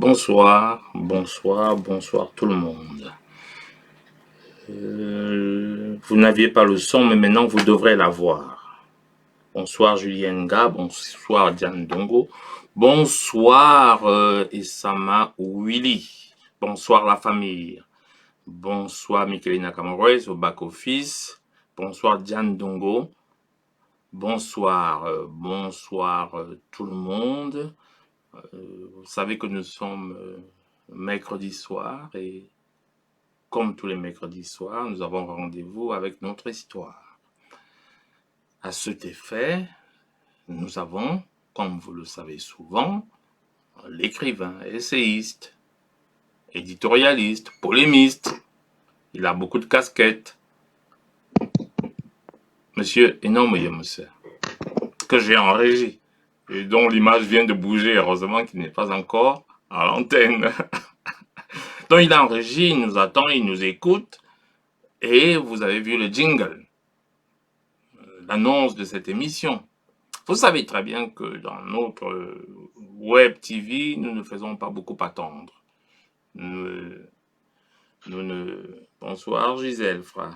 Bonsoir, bonsoir, bonsoir tout le monde. Vous n'aviez pas le son, mais maintenant vous devrez l'avoir. Bonsoir Julien Nga, bonsoir Diane Dongo, bonsoir Isama Willy, bonsoir la famille, bonsoir Michelina Camorez au back-office, bonsoir Diane Dongo, bonsoir, tout le monde. Vous savez que nous sommes mercredi soir et comme tous les mercredis soirs, nous avons rendez-vous avec notre histoire. À cet effet, nous avons, comme vous le savez souvent, l'écrivain, essayiste, éditorialiste, polémiste. Il a beaucoup de casquettes. Monsieur Énorme Monsieur, que j'ai en régie et dont l'image vient de bouger, heureusement qu'il n'est pas encore à l'antenne. Donc il est en régie, il nous attend, il nous écoute. Et vous avez vu le jingle, l'annonce de cette émission. Vous savez très bien que dans notre web TV, nous ne faisons pas beaucoup attendre. Bonsoir Gisèle Fra.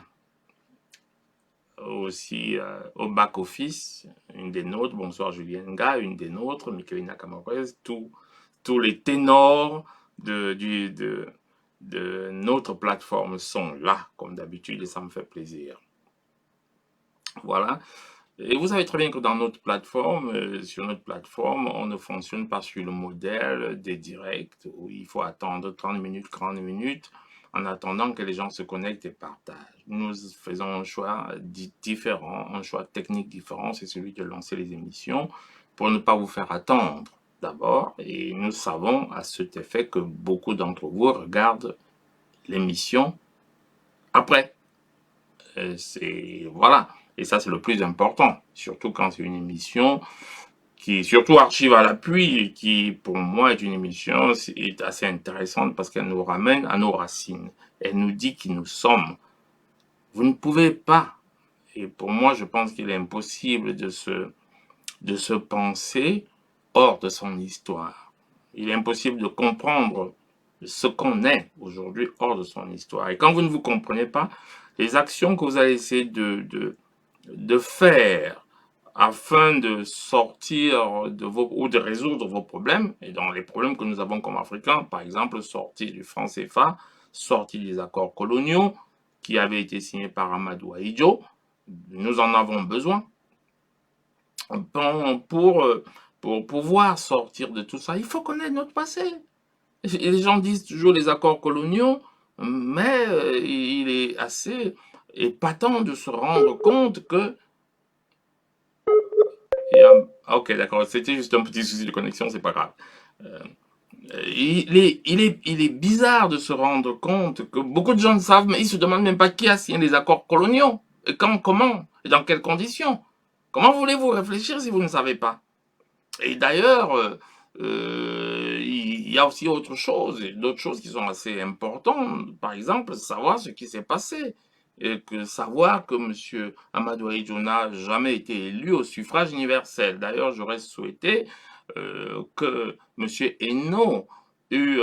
Aussi au back-office, une des nôtres. Bonsoir Julien Nga, une des nôtres. Michelina Camorez, tous les ténors de de notre plateforme sont là, comme d'habitude, et ça me fait plaisir. Voilà. Et vous savez très bien que dans notre plateforme, sur notre plateforme, on ne fonctionne pas sur le modèle des directs où il faut attendre 30 minutes, 40 minutes en attendant que les gens se connectent et partagent. Nous faisons un choix différent, un choix technique différent, c'est celui de lancer les émissions pour ne pas vous faire attendre d'abord. Et nous savons à cet effet que beaucoup d'entre vous regardent l'émission après. Voilà. Et ça, c'est le plus important, surtout quand c'est une émission qui, surtout Archive à l'appui, qui pour moi est une émission est assez intéressante parce qu'elle nous ramène à nos racines. Elle nous dit qui nous sommes. Vous ne pouvez pas, et pour moi, je pense qu'il est impossible de se penser hors de son histoire. Il est impossible de comprendre ce qu'on est aujourd'hui hors de son histoire. Et quand vous ne vous comprenez pas, les actions que vous allez essayer de faire afin de sortir de ou de résoudre vos problèmes, et dans les problèmes que nous avons comme Africains, par exemple, sortir du franc CFA, sortir des accords coloniaux qui avaient été signés par Amadou Ahidjo, nous en avons besoin pour pouvoir sortir de tout ça. Il faut connaître notre passé. Et les gens disent toujours les accords coloniaux, mais il est assez épatant de se rendre compte que ok, d'accord, c'était juste un petit souci de connexion, c'est pas grave. Il est bizarre de se rendre compte que beaucoup de gens ne savent, mais ils se demandent même pas qui a signé les accords coloniaux, et quand, comment, et dans quelles conditions. Comment voulez-vous réfléchir si vous ne savez pas? Et d'ailleurs, il y a aussi autre chose, d'autres choses qui sont assez importantes. Par exemple, savoir ce qui s'est passé. Et savoir que M. Amadou Ahidjo n'a jamais été élu au suffrage universel. D'ailleurs, j'aurais souhaité que M. Eno eût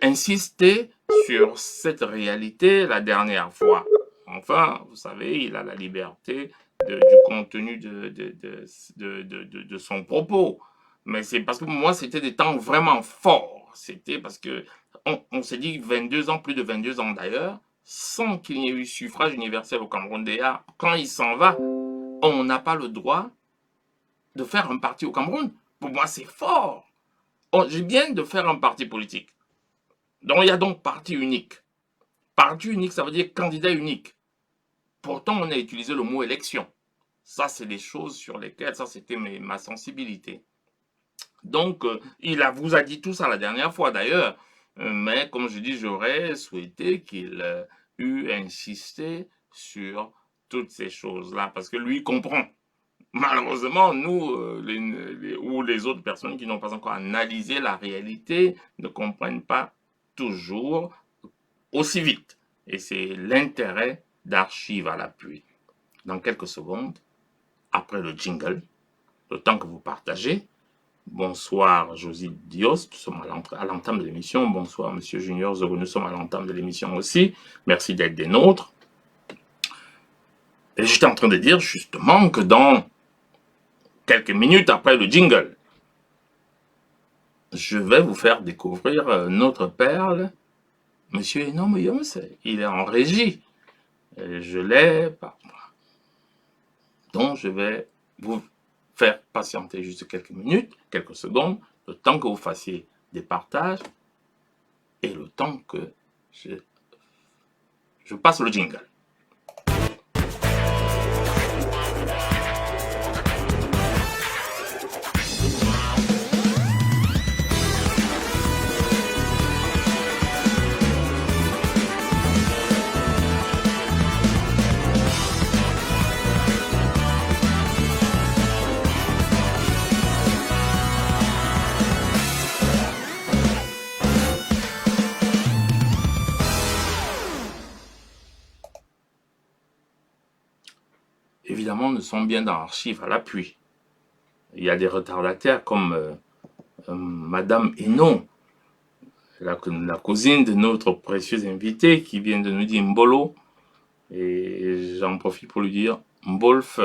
insisté sur cette réalité la dernière fois. Enfin, vous savez, il a la liberté du contenu de son propos. Mais c'est parce que moi, c'était des temps vraiment forts. C'était parce que on s'est dit 22 ans, plus de 22 ans d'ailleurs, sans qu'il n'y ait eu suffrage universel au Cameroun. Déjà, quand il s'en va, on n'a pas le droit de faire un parti au Cameroun. Pour moi, c'est fort. Je viens de faire un parti politique. Donc, il y a donc parti unique. Parti unique, ça veut dire candidat unique. Pourtant, on a utilisé le mot élection. Ça, c'est des choses sur lesquelles, ça, c'était ma sensibilité. Donc, il vous a dit tout ça la dernière fois d'ailleurs, mais comme je dis, j'aurais souhaité qu'il eût insisté sur toutes ces choses-là, parce que lui comprend. Malheureusement, nous, ou les autres personnes qui n'ont pas encore analysé la réalité, ne comprennent pas toujours aussi vite. Et c'est l'intérêt d'Archive à l'appui. Dans quelques secondes, après le jingle, le temps que vous partagez. Bonsoir Josie Dios, nous sommes à l'entame de l'émission. Bonsoir Monsieur Junior Zogo, nous sommes à l'entame de l'émission aussi. Merci d'être des nôtres. Et j'étais en train de dire justement que dans quelques minutes après le jingle, je vais vous faire découvrir notre perle, Monsieur Enom Yoms. Il est en régie. Je l'ai par moi. Donc je vais vous faire patienter juste quelques minutes, quelques secondes, le temps que vous fassiez des partages et le temps que je passe le jingle. Évidemment, nous sommes bien dans Archive à l'appui. Il y a des retardataires comme Madame Enon, la cousine de notre précieux invité qui vient de nous dire Mbolo. Et j'en profite pour lui dire Mbolfe.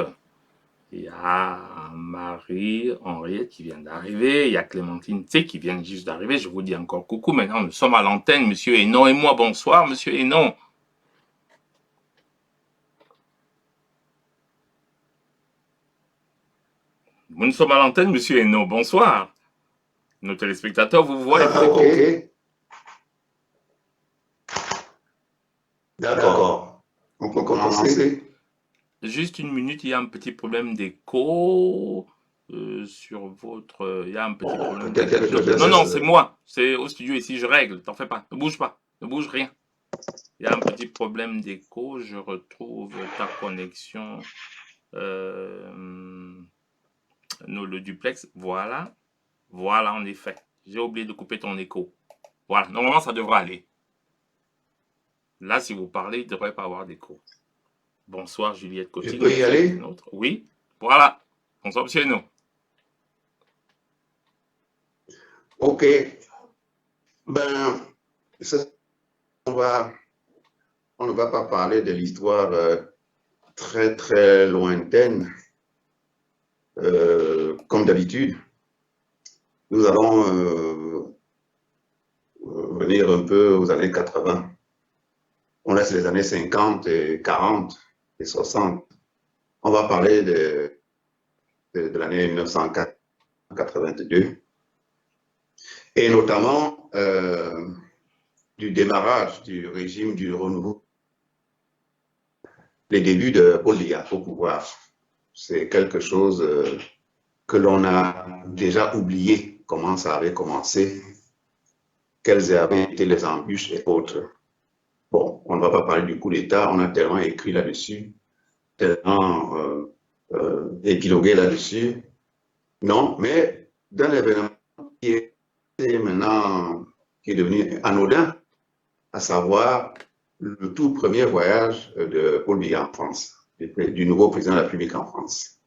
Il y a Marie-Henriette qui vient d'arriver. Il y a Clémentine T qui vient juste d'arriver. Je vous dis encore coucou. Maintenant, nous sommes à l'antenne, monsieur Hénon et moi. Bonsoir, monsieur Hénon. Nous sommes à l'antenne, monsieur Hénon. Bonsoir. Nos téléspectateurs vous voient et vous écoutent. Ok. D'accord. On peut commencer. Juste une minute, il y a un petit problème d'écho sur votre... Il y a un petit problème d'écho. Non, c'est moi. C'est au studio ici, je règle. T'en fais pas. Ne bouge pas. Ne bouge rien. Il y a un petit problème d'écho. Je retrouve ta connexion. Le duplex. Voilà. Voilà, en effet. J'ai oublié de couper ton écho. Voilà. Normalement, ça devrait aller. Là, si vous parlez, il ne devrait pas avoir d'écho. Bonsoir, Juliette Coty. Je peux y aller? Oui. Voilà. Bonsoir, monsieur Hénon. Ok. Ben, on ne va pas parler de l'histoire très, très lointaine. Comme d'habitude, nous allons venir un peu aux années 80. On laisse les années 50 et 40 et 60. On va parler de l'année 1982 et notamment du démarrage du régime du renouveau, les débuts de Paul Biya au pouvoir. C'est quelque chose que l'on a déjà oublié, comment ça avait commencé, quelles avaient été les embûches et autres. Bon, on ne va pas parler du coup d'État, on a tellement écrit là-dessus, tellement épilogué là-dessus. Non, mais d'un événement qui est maintenant, qui est devenu anodin, à savoir le tout premier voyage de Paul Biya en France, du nouveau président de la République en France.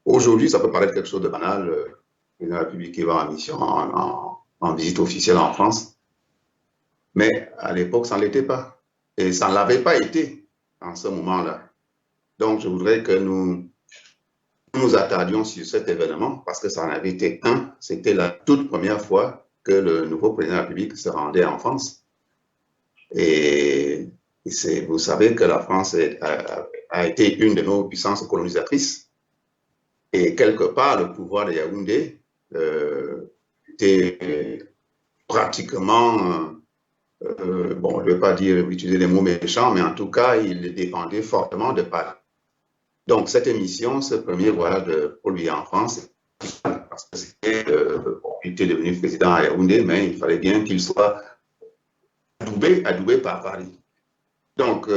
Aujourd'hui, ça peut paraître quelque chose de banal, le président de la République qui va en mission, en visite officielle en France, mais à l'époque, ça ne l'était pas. Et ça ne l'avait pas été en ce moment-là. Donc, je voudrais que nous nous attardions sur cet événement parce que ça en avait été un. C'était la toute première fois que le nouveau président de la République se rendait en France. Et vous savez que la France a été une de nos puissances colonisatrices. Et quelque part, le pouvoir de Yaoundé était pratiquement, bon, je ne vais pas dire utiliser des mots méchants, mais en tout cas, il dépendait fortement de Paris. Donc, cette émission, ce premier voyage de Paul Biya en France, parce que c'était, bon, il était devenu président à Yaoundé, mais il fallait bien qu'il soit adoubé par Paris. Donc,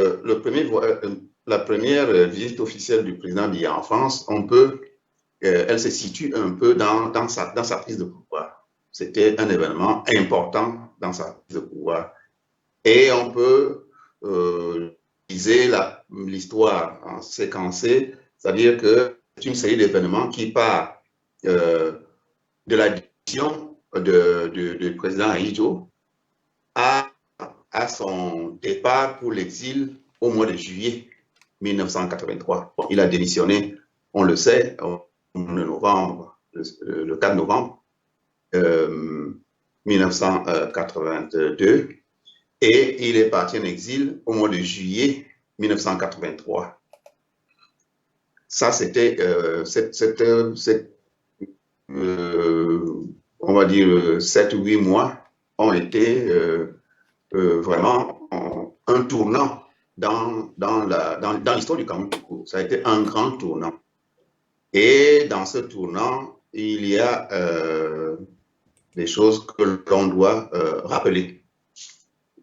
la première visite officielle du président Biya en France, elle se situe un peu dans sa prise de pouvoir. C'était un événement important dans sa prise de pouvoir. Et on peut liser l'histoire en séquencé, c'est-à-dire que c'est une série d'événements qui part de la décision du président Ahidjo à son départ pour l'exil au mois de juillet 1983. Bon, il a démissionné, on le sait, le 4 novembre 1982, et il est parti en exil au mois de juillet 1983. Ça, c'était, on va dire, 7 ou 8 mois ont été vraiment un tournant dans l'histoire du Cameroun. Ça a été un grand tournant. Et dans ce tournant, il y a des choses que l'on doit rappeler.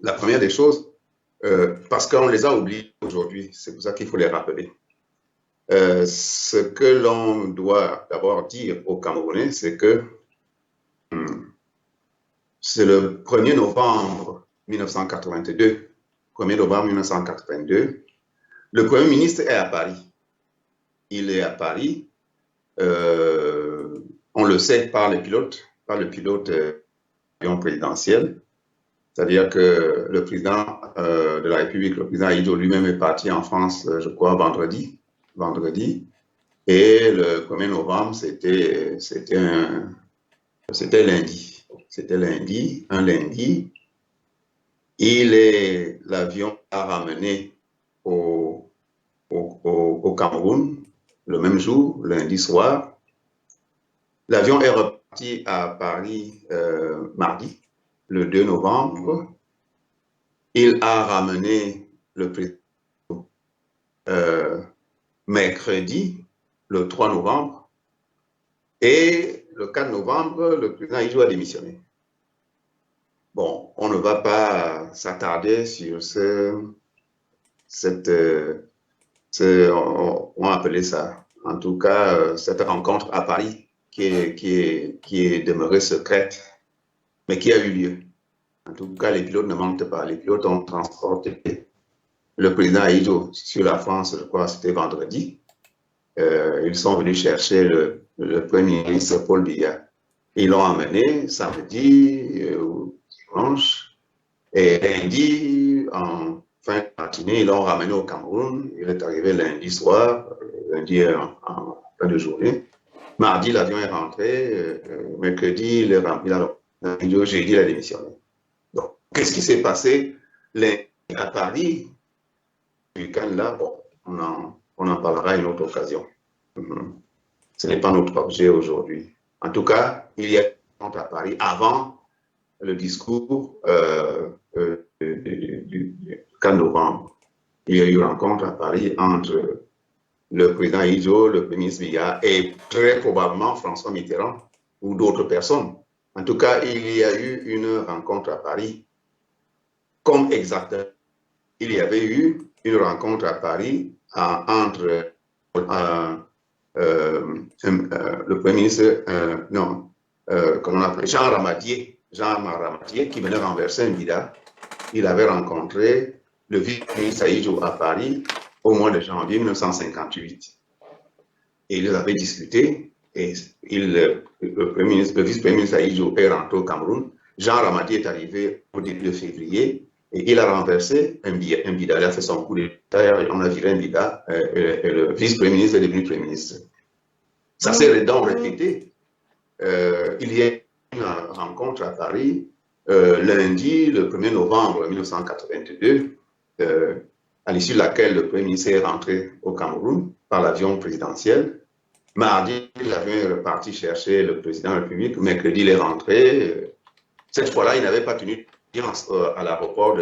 La première des choses, parce qu'on les a oubliées aujourd'hui, c'est pour ça qu'il faut les rappeler. Ce que l'on doit d'abord dire aux Camerounais, c'est que c'est le 1er novembre 1982. 1er novembre 1982, le Premier ministre est à Paris. Il est à Paris, on le sait par le pilote avion présidentiel. C'est-à-dire que le président de la République, le président Ahidjo lui-même est parti en France, je crois, vendredi. Et le 1er novembre, c'était lundi. C'était lundi, un lundi. L'avion a ramené au Cameroun le même jour, lundi soir. L'avion est reparti à Paris mardi, le 2 novembre. Il a ramené le président mercredi, le 3 novembre. Et le 4 novembre, le président Ahidjo a démissionné. Bon, on ne va pas s'attarder sur on va appeler ça, en tout cas, cette rencontre à Paris qui est demeurée secrète, mais qui a eu lieu. En tout cas, les pilotes ne mentent pas. Les pilotes ont transporté le président Ahidjo sur la France, je crois, c'était vendredi. Ils sont venus chercher le Premier ministre Paul Biya. Ils l'ont emmené samedi, dimanche, et lundi, en fin de matinée, ils l'ont ramené au Cameroun. Il est arrivé lundi soir, lundi en fin de journée. Mardi, l'avion est rentré. Mercredi, il a jeudi, il a démissionné. Donc, qu'est-ce qui s'est passé lundi à Paris? Le week-end-là, bon, on en parlera à une autre occasion. Ce n'est pas notre objet aujourd'hui. En tout cas, il y a une rencontre à Paris avant le discours du 4 novembre. Il y a eu une rencontre à Paris entre le président Ahidjo, le premier ministre Biya et très probablement François Mitterrand ou d'autres personnes. En tout cas, il y a eu une rencontre à Paris. Comme exactement, il y avait eu une rencontre à Paris entre le Premier ministre, comment on appelle, Jean Ramadier, qui venait renverser Mbida. Il avait rencontré le vice-ministre Ahidjo à Paris au mois de janvier 1958. Et ils avaient discuté, et le vice-premier ministre Ahidjo est rentré au Cameroun. Jean Ramadier est arrivé au début de février, et il a renversé Mbida. Il a fait son coup d'État, on a viré Mbida, et le vice-premier ministre est devenu premier ministre. Ça s'est donc répété. Il y a eu une rencontre à Paris lundi, le 1er novembre 1982, à l'issue de laquelle le Premier ministre est rentré au Cameroun par l'avion présidentiel. Mardi, l'avion est reparti chercher le président de la République. Mercredi, il est rentré. Cette fois-là, il n'avait pas tenu d'audience à l'aéroport.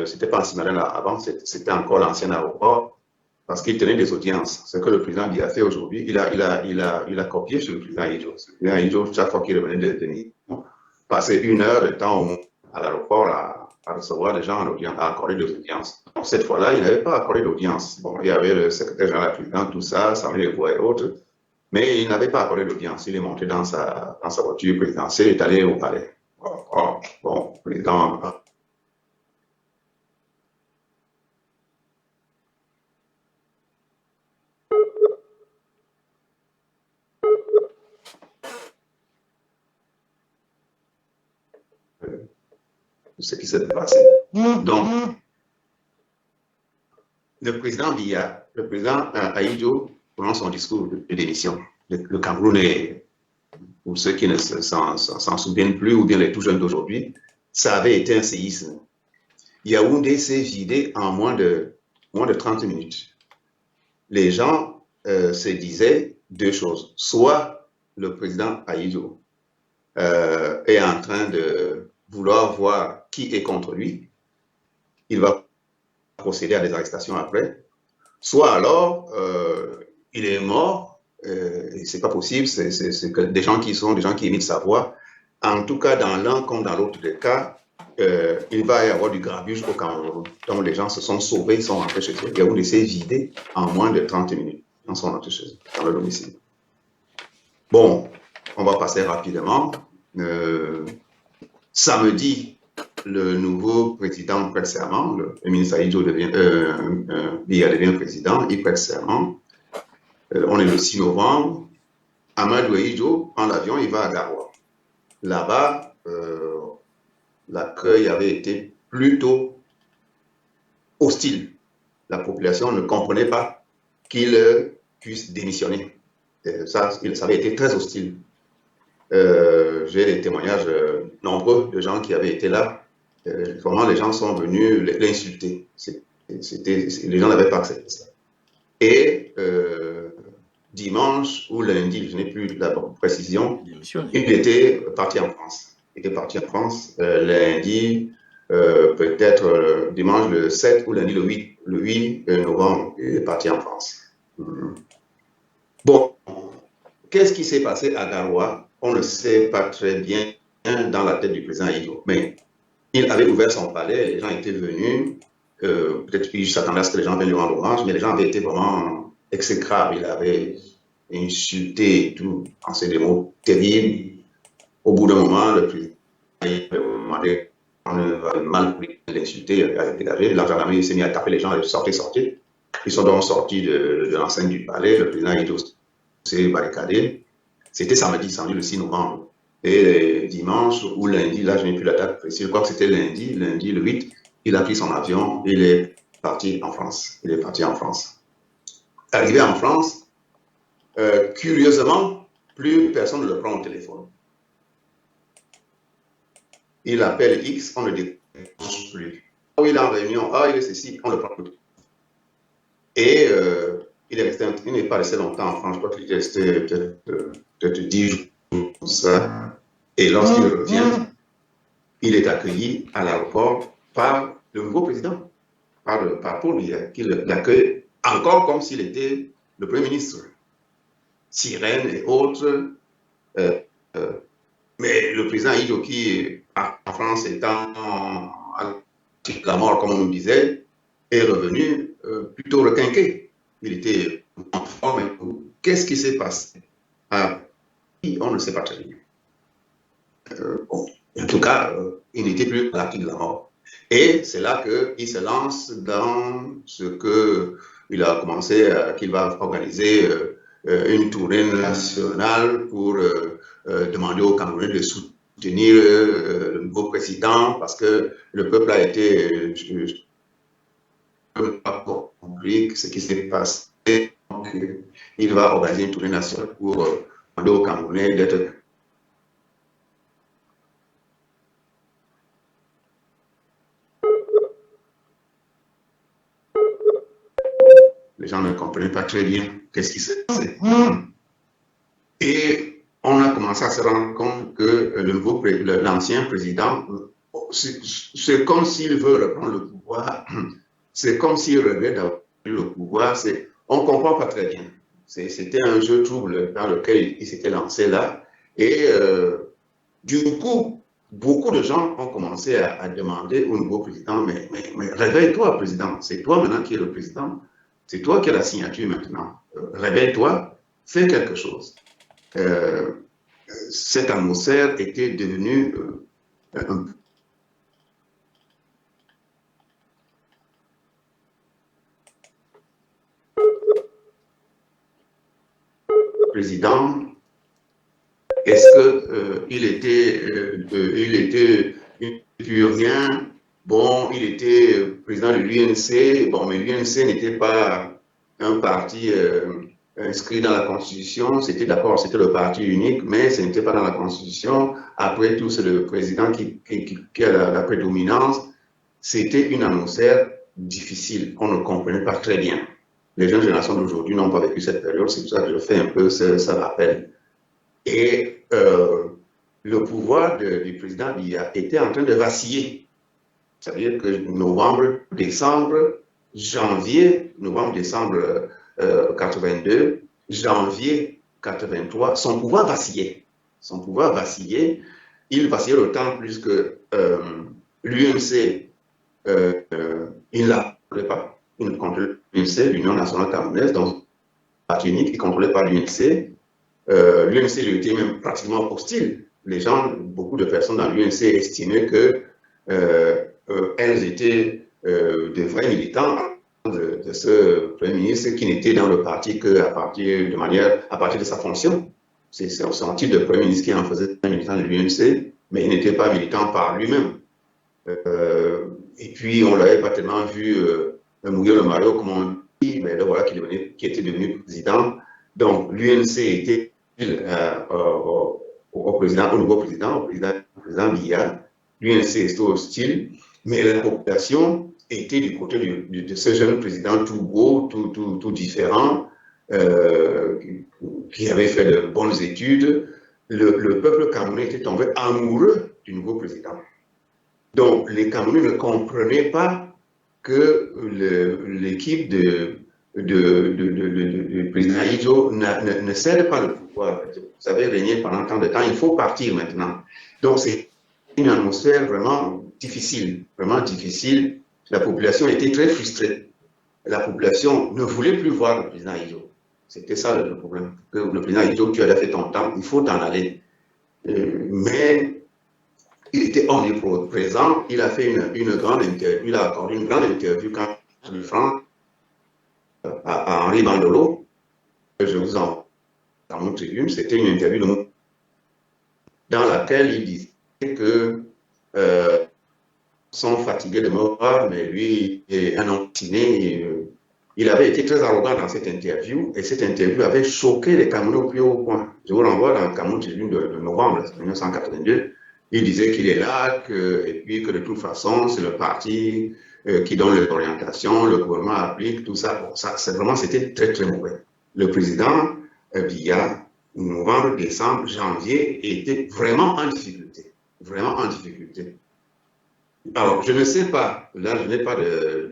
C'était pas en Simalène avant, c'était encore l'ancien aéroport, parce qu'il tenait des audiences. Ce que le président Biya a fait aujourd'hui, il a copié sur le président Ahidjo. Le président Ahidjo, chaque fois qu'il revenait de tenir, passait 1 heure de temps à l'aéroport à recevoir des gens en audience, à accorder des audiences. Donc, cette fois-là, il n'avait pas accordé d'audience. Bon, il y avait le secrétaire général président, tout ça, Samuel Levoix et autres, mais il n'avait pas accordé d'audience. Il est monté dans sa voiture présidentielle et est allé au palais. Bon, président. Ce qui s'est passé. Donc, le président Biya, le président Ahidjo prononce son discours de démission. Le Cameroun est, pour ceux qui ne s'en souviennent plus, ou bien les tout jeunes d'aujourd'hui, ça avait été un séisme. Yaoundé s'est vidé en moins de 30 minutes. Les gens se disaient deux choses. Soit le président Ahidjo est en train de vouloir voir qui est contre lui, il va procéder à des arrestations après, soit alors il est mort, et c'est pas possible, c'est que des gens qui imitent sa voix. En tout cas, dans l'un comme dans l'autre des cas, il va y avoir du grabuge au Cameroun. Donc les gens se sont sauvés, ils sont rentrés chez eux. Yaoundé s'est vidé en moins de 30 minutes. Ils sont rentrés chez eux, dans le domicile. Bon, on va passer rapidement. Samedi, le nouveau président prête serment, le ministre Ahidjo Biya devient président, il prête serment. On est le 6 novembre. Amadou Ahidjo prend l'avion, il va à Garoua. Là-bas, l'accueil avait été plutôt hostile. La population ne comprenait pas qu'il puisse démissionner. Ça avait été très hostile. J'ai des témoignages nombreux de gens qui avaient été là. Vraiment, les gens sont venus l'insulter. Les gens n'avaient pas accepté ça. Et dimanche ou lundi, je n'ai plus la précision, il était parti en France. Il était parti en France lundi, peut-être dimanche le 7 ou lundi le 8 novembre, il est parti en France. Bon, qu'est-ce qui s'est passé à Garoua? On ne sait pas très bien dans la tête du président Ido, mais il avait ouvert son palais, les gens étaient venus, peut-être qu'il s'attendait à ce que les gens viennent lui rendre hommage, mais les gens avaient été vraiment exécrables, il avait insulté et tout, pensé des mots terribles. Au bout d'un moment, le président avait demandé, on avait mal pris l'insulter, il a dégagé, la gendarmerie s'est mis à taper les gens, sortez. Ils sont donc sortis de l'enceinte du palais, le président Ido s'est barricadé. C'était samedi le 6 novembre. Et dimanche ou lundi, là je n'ai plus la date précise, je crois que c'était lundi le 8, il a pris son avion, il est parti en France. Arrivé en France, curieusement, plus personne ne le prend au téléphone. Il appelle X, on ne le décroche plus. Oh, il est en réunion, il est ceci, on le prend plus. Et il n'est pas resté longtemps en France, je crois qu'il est resté peut-être 10 jours comme ça. Et lorsqu'il revient, il est accueilli à l'aéroport par le nouveau président, par Paul Biya, qui l'accueille encore comme s'il était le Premier ministre. Sirène et autres. Mais le président Ido, qui en France étant la mort, comme on nous disait, est revenu plutôt requinqué. Il était en forme. Qu'est-ce qui s'est passé? On ne sait pas très bien. Bon, en tout cas, il n'était plus à l'article de la mort. Et c'est là qu'il se lance dans ce qu'il a commencé, qu'il va organiser une tournée nationale pour demander aux Camerounais de soutenir le nouveau président parce que le peuple a été pas compris ce qui s'est passé. Donc, il va organiser une tournée nationale pour demander aux Camerounais d'être. Les gens ne comprenaient pas très bien qu'est-ce qui s'est passé. Et on a commencé à se rendre compte que l'ancien président, c'est comme s'il veut reprendre le pouvoir, c'est comme s'il regrette d'avoir pris le pouvoir, on ne comprend pas très bien. C'était un jeu trouble dans lequel il s'était lancé là. Et du coup, beaucoup de gens ont commencé à demander au nouveau président, mais réveille-toi, président, c'est toi maintenant qui es le président. C'est toi qui as la signature maintenant. Réveille-toi, fais quelque chose. Cette atmosphère était devenue un président. Est-ce qu'il était purien? Bon, il était président de l'UNC, bon, mais l'UNC n'était pas un parti inscrit dans la Constitution, c'était le parti unique, mais ce n'était pas dans la Constitution. Après tout, c'est le président qui a la prédominance. C'était une atmosphère difficile, on ne comprenait pas très bien. Les jeunes générations d'aujourd'hui n'ont pas vécu cette période, c'est pour ça que je fais un peu ce rappel. Et le pouvoir du président Biya était en train de vaciller. C'est-à-dire que novembre, décembre 82, janvier 83, son pouvoir vacillait. Il vacillait d'autant plus que l'UNC, il ne la contrôlait pas. Il ne contrôlait l'UNC, l'Union nationale camerounaise, donc parti unique, il ne contrôlait pas l'UNC. L'UNC lui était même pratiquement hostile. Beaucoup de personnes dans l'UNC estimaient que elles étaient des vrais militants de ce Premier ministre qui n'était dans le parti qu'à partir de sa fonction. C'est son titre de Premier ministre qui en faisait un militant de l'UNC, mais il n'était pas militant par lui-même. Et puis, on ne l'avait pas tellement vu mouiller le maillot, comme on dit, mais là, voilà, qui était devenu président. Donc, l'UNC était au président, au nouveau président, au président Biya. L'UNC était hostile, mais la population était du côté de ce jeune président tout beau, tout différent, qui avait fait de bonnes études. Le peuple camerounais était tombé amoureux du nouveau président. Donc, les Camerounais ne comprenaient pas que l'équipe du président Izo ne cède pas le pouvoir. Vous avez régné pendant tant de temps, il faut partir maintenant. Donc, c'est une atmosphère vraiment difficile, vraiment difficile. La population était très frustrée. La population ne voulait plus voir le président Izo. C'était ça le problème. Que le président Izo, tu as fait ton temps, il faut t'en aller. Mais il était omniprésent, il a fait une grande interview, il a accordé une grande interview quand le franc à Henri Bandolo. Je vous en dans mon tribune, c'était une interview dans laquelle il disait que sont fatigués de mort, mais lui est un homme ciné. Il avait été très arrogant dans cette interview et cette interview avait choqué les Camerounais au plus haut point. Je vous renvoie dans le Cameroun Tribune de novembre 1982. Il disait qu'il est là, et puis que de toute façon, c'est le parti qui donne l'orientation, le gouvernement applique, tout ça. Bon, ça, c'était très, très mauvais. Le président Biya, novembre, décembre, janvier, était vraiment en difficulté. Vraiment en difficulté. Alors, je ne sais pas, là, je n'ai pas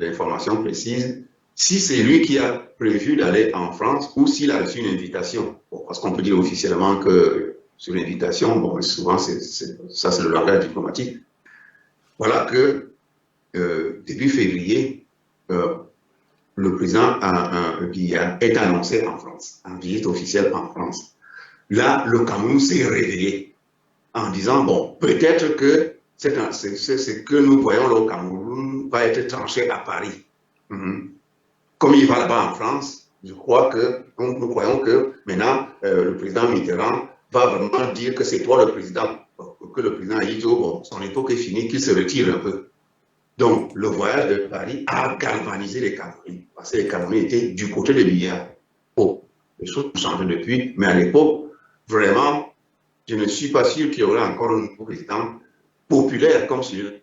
d'informations précises, si c'est lui qui a prévu d'aller en France ou s'il a reçu une invitation. Bon, parce qu'on peut dire officiellement que sur l'invitation, bon, souvent, ça c'est le langage diplomatique. Voilà que début février, le président Biya est annoncé en France, en visite officielle en France. Là, le Cameroun s'est réveillé en disant, bon, peut-être que ce que nous voyons là au Cameroun va être tranché à Paris. Comme il va là-bas en France, je crois que nous croyons que maintenant, le président Mitterrand va vraiment dire que c'est toi le président, que le président Izo, bon, son époque est finie, qu'il se retire un peu. Donc, le voyage de Paris a galvanisé les Camerounais, parce que les Camerounais étaient du côté de Biya. Bon, les choses ont changé depuis, mais à l'époque, vraiment, je ne suis pas sûr qu'il y aurait encore un nouveau président populaire comme celui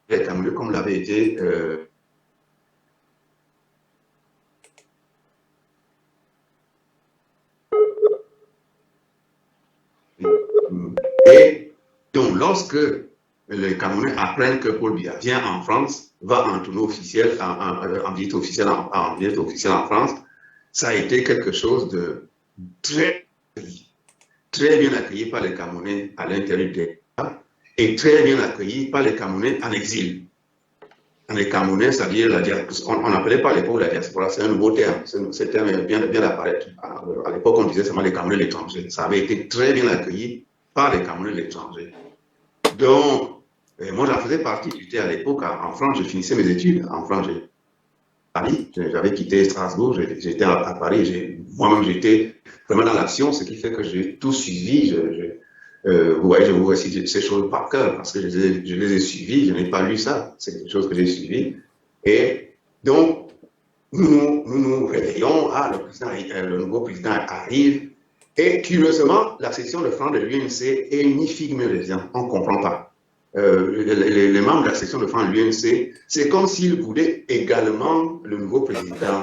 des Camerounais, comme l'avait été et donc, lorsque les Camerounais apprennent que Paul Biya vient en France, va en tournée officielle, en visite officielle en France, ça a été quelque chose de très bien accueilli par les Camerounais à l'intérieur de l'État et très bien accueilli par les Camerounais en exil. Les Camerounais, c'est-à-dire on n'appelait pas à l'époque la diaspora, c'est un nouveau terme, ce terme vient d'apparaître. À l'époque, on disait seulement les Camerounais de l'étranger. Ça avait été très bien accueilli par les Camerounais de l'étranger. Donc, moi, j'en faisais partie. J'étais à l'époque en France, je finissais mes études en France. Paris, j'avais quitté Strasbourg, j'étais à Paris. Moi-même, j'étais vraiment dans l'action, ce qui fait que j'ai tout suivi. Vous voyez, je vous récite ces choses par cœur parce que je les ai suivies, je n'ai pas lu ça, c'est quelque chose que j'ai suivi. Et donc, nous réveillons, le nouveau président arrive, et curieusement, la section de France de l'UNC est ni figue ni raisin, on ne comprend pas. Les membres de la section de France de l'UNC, c'est comme s'ils voulaient également le nouveau président.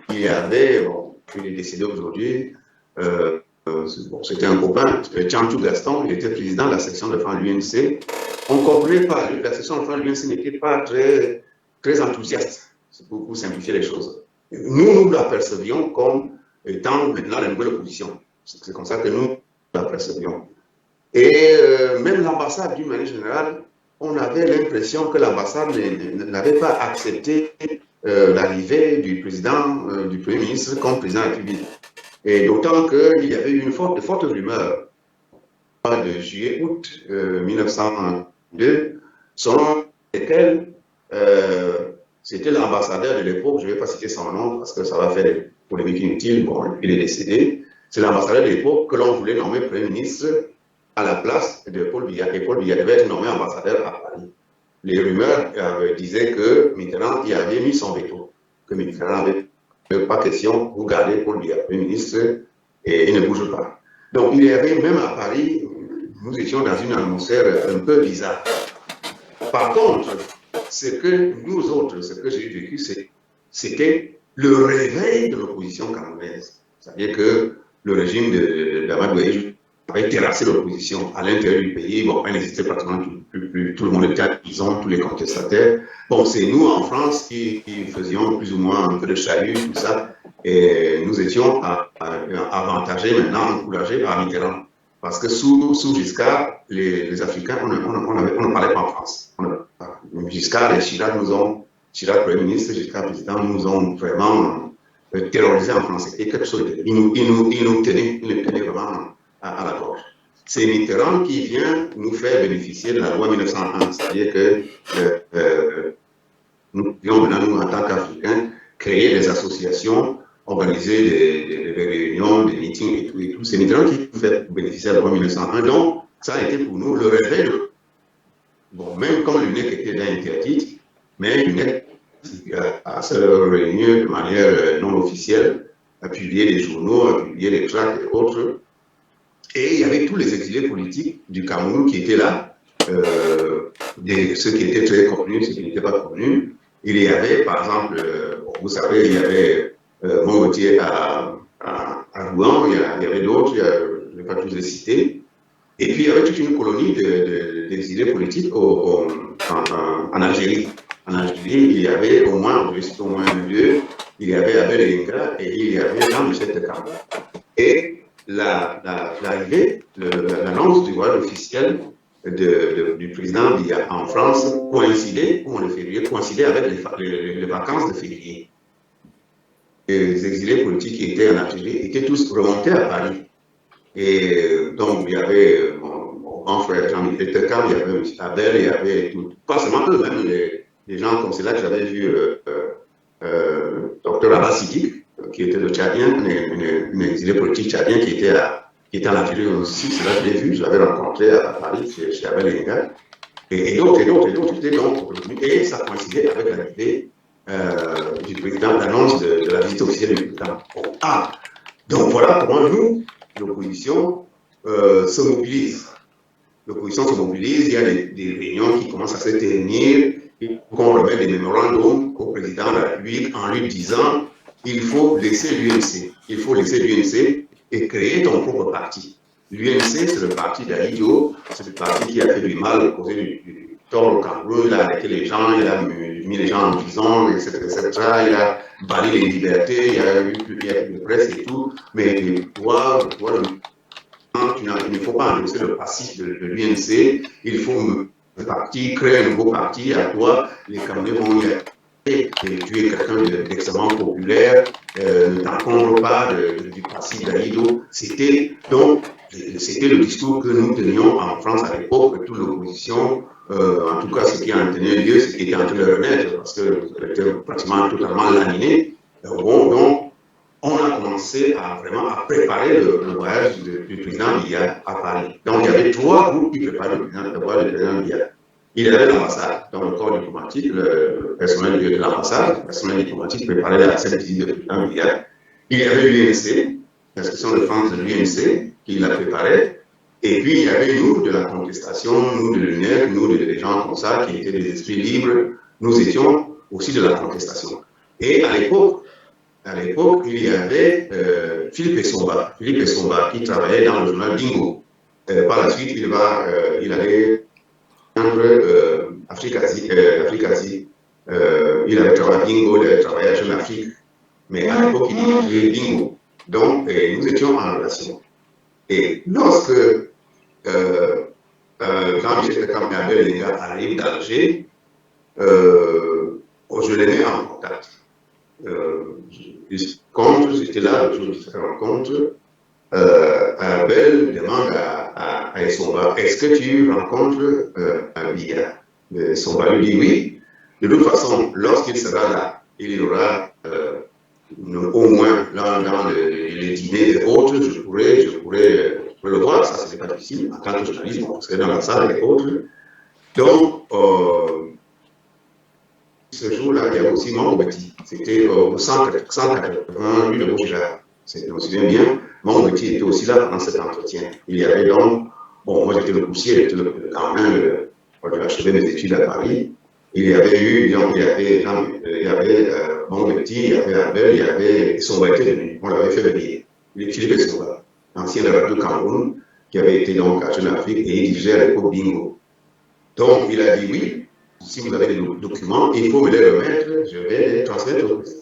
Il y avait, bon, il est décédé aujourd'hui, bon, c'était un copain, Tchantou Gaston, il était président de la section de France de l'UNC. On ne comprenait pas, la section de France de l'UNC n'était pas très, très enthousiaste, pour simplifier les choses. Nous l'apercevions comme étant maintenant la nouvelle opposition. C'est comme ça que nous l'apercevions. Et même l'ambassade, d'une manière générale, on avait l'impression que l'ambassade n'avait pas accepté l'arrivée du président, du Premier ministre comme président de la République. Et d'autant qu'il y avait eu une forte rumeur de juillet-août 1902, selon lesquelles c'était l'ambassadeur de l'époque, je ne vais pas citer son nom parce que ça va faire des polémiques inutiles, bon, il est décédé, c'est l'ambassadeur de l'époque que l'on voulait nommer Premier ministre à la place de Paul Biya, et Paul Biya devait être nommé ambassadeur à Paris. les rumeurs disaient que Mitterrand y avait mis son veto, que Mitterrand n'avait pas question, vous gardez pour lui, Premier ministre, et il ne bouge pas. Donc il y avait même à Paris, nous étions dans une atmosphère un peu bizarre. Par contre, ce que nous autres, ce que j'ai vécu, c'était le réveil de l'opposition camerounaise. C'est-à-dire que le régime d'Amadou Ahidjo avait terrassé l'opposition à l'intérieur du pays. Bon, elle n'existait pratiquement plus. Tout le monde était à prison, tous les contestataires. Bon, c'est nous, en France, qui faisions plus ou moins un peu de chahut, tout ça. Et nous étions avantagés, maintenant, encouragés par Mitterrand. Parce que sous Giscard, les Africains, on ne parlait pas en France. Giscard et Chirac Chirac Premier ministre, Giscard président, nous ont vraiment terrorisés en France. C'était quelque chose de... Ils nous tenaient vraiment à la gorge. C'est Mitterrand qui vient nous faire bénéficier de la loi 1901, c'est-à-dire que nous pouvions maintenant, nous, en tant qu'Africains, créer des associations, organiser des réunions, des meetings et tout. C'est Mitterrand qui nous fait bénéficier de la loi 1901. Donc, ça a été pour nous le réveil. Bon, même comme l'UNEC était déjà interdite, mais l'UNEC a se réuni de manière non officielle, a publié des journaux, a publié des tracts et autres. Et il y avait tous les exilés politiques du Cameroun qui étaient là, ceux qui étaient très connus, ceux qui n'étaient pas connus. Il y avait, par exemple, vous savez, il y avait Montgautier à Rouen, il y avait d'autres, je ne vais pas tous les citer. Et puis il y avait toute une colonie d'exilés politiques en Algérie. En Algérie, il y avait au moins deux, il y avait Abel Linga et il y avait Jean-Michel Tecam. Et l'arrivée, l'annonce du voyage officiel du président Biya en France coïncidait avec les vacances de février. Et les exilés politiques qui étaient en Algérie étaient tous remontés à Paris. Et donc, il y avait mon grand frère Jean-Michel Tecam, il y avait Abel, il y avait tout, pas seulement eux, même les gens comme c'est là que j'avais vu Dr Abba Siddiq, qui était le Tchadien, un exilé politique tchadien qui était en Algérie aussi, c'est là que je l'ai vu, je l'avais rencontré à Paris, chez Abel Linga, et d'autres étaient donc, et ça coïncidait avec l'arrivée du président, l'annonce de la visite officielle du président. Donc voilà comment nous, l'opposition, se mobilise. L'opposition se mobilise, il y a des réunions qui commencent à se tenir, qu'on remet des mémorandums au président de la République en lui disant il faut laisser l'UNC. Il faut laisser l'UNC et créer ton propre parti. L'UNC, c'est le parti d'Ahidjo, c'est le parti qui a fait du mal, causé du tort au Cameroun, il a arrêté les gens, il a mis les gens en prison, etc. Il a banni les libertés, il y a eu de presse et tout. Mais toi, il ne faut pas endosser le passif de l'UNC, il faut un parti, créer un nouveau parti, à toi, les Camerounais vont y aller. Et tu es quelqu'un d'extrêmement populaire, ne t'encombre pas du passif d'Ahidjo. C'était le discours que nous tenions en France à l'époque, toute l'opposition, en tout cas ce qui en tenait lieu, ce qui était en train de renaître, parce que c'était pratiquement totalement laminé. Donc, on a commencé à préparer le voyage du président Biya à Paris. Donc, il y avait trois groupes qui préparaient le voyage du président Biya. Il y avait l'ambassade, dans le corps diplomatique, le personnel de l'ambassade, le personnel diplomatique préparait cette visite du président Biya. Il y avait l'UNC, l'institution de France de l'UNC, qui la préparait. Et puis, il y avait nous, de la contestation, nous de l'UNEF, nous des gens comme ça, qui étaient des esprits libres. Nous étions aussi de la contestation. Et à l'époque, il y avait Philippe Essomba, qui travaillait dans le journal Dingo. Par la suite, il allait entre Afrique-Asie. Il avait travaillé à Dingo, il avait travaillé à Jeune Afrique. Mais à l'époque, il dirigeait Dingo. Donc, nous étions en relation. Et lorsque Jean-Michel Tecam et Abel Linga arrivent d'Alger, je les mets en contact. J'étais là le jour de cette rencontre. Abel demande à Essomba, est-ce que tu rencontres un Biya? Essomba lui dit oui. De toute façon, lorsqu'il sera là, il y aura au moins dans les dîners et autres, je pourrais le voir, ça c'est pas difficile, en tant que journaliste, parce que dans la salle et autres. Donc, ce jour-là, il y avait aussi Mongobeti. C'était au 180 rue de Bouchard. Je me souviens bien. Mongobeti était aussi là pendant cet entretien. Il y avait donc, bon, moi j'étais le poussier, j'étais le campin, j'ai achevé mes études à Paris. Il y avait eu, donc, il y avait Mongobeti, il y avait Abel, il y avait Somba était venu. On l'avait fait venir. Il est Philippe Somba, ancien de la radio Cameroun, qui avait été donc à Jeune Afrique et il dirigeait à l'époque Bingo. Donc il a dit oui, si vous avez des documents, il faut me les remettre, je vais les transmettre au président.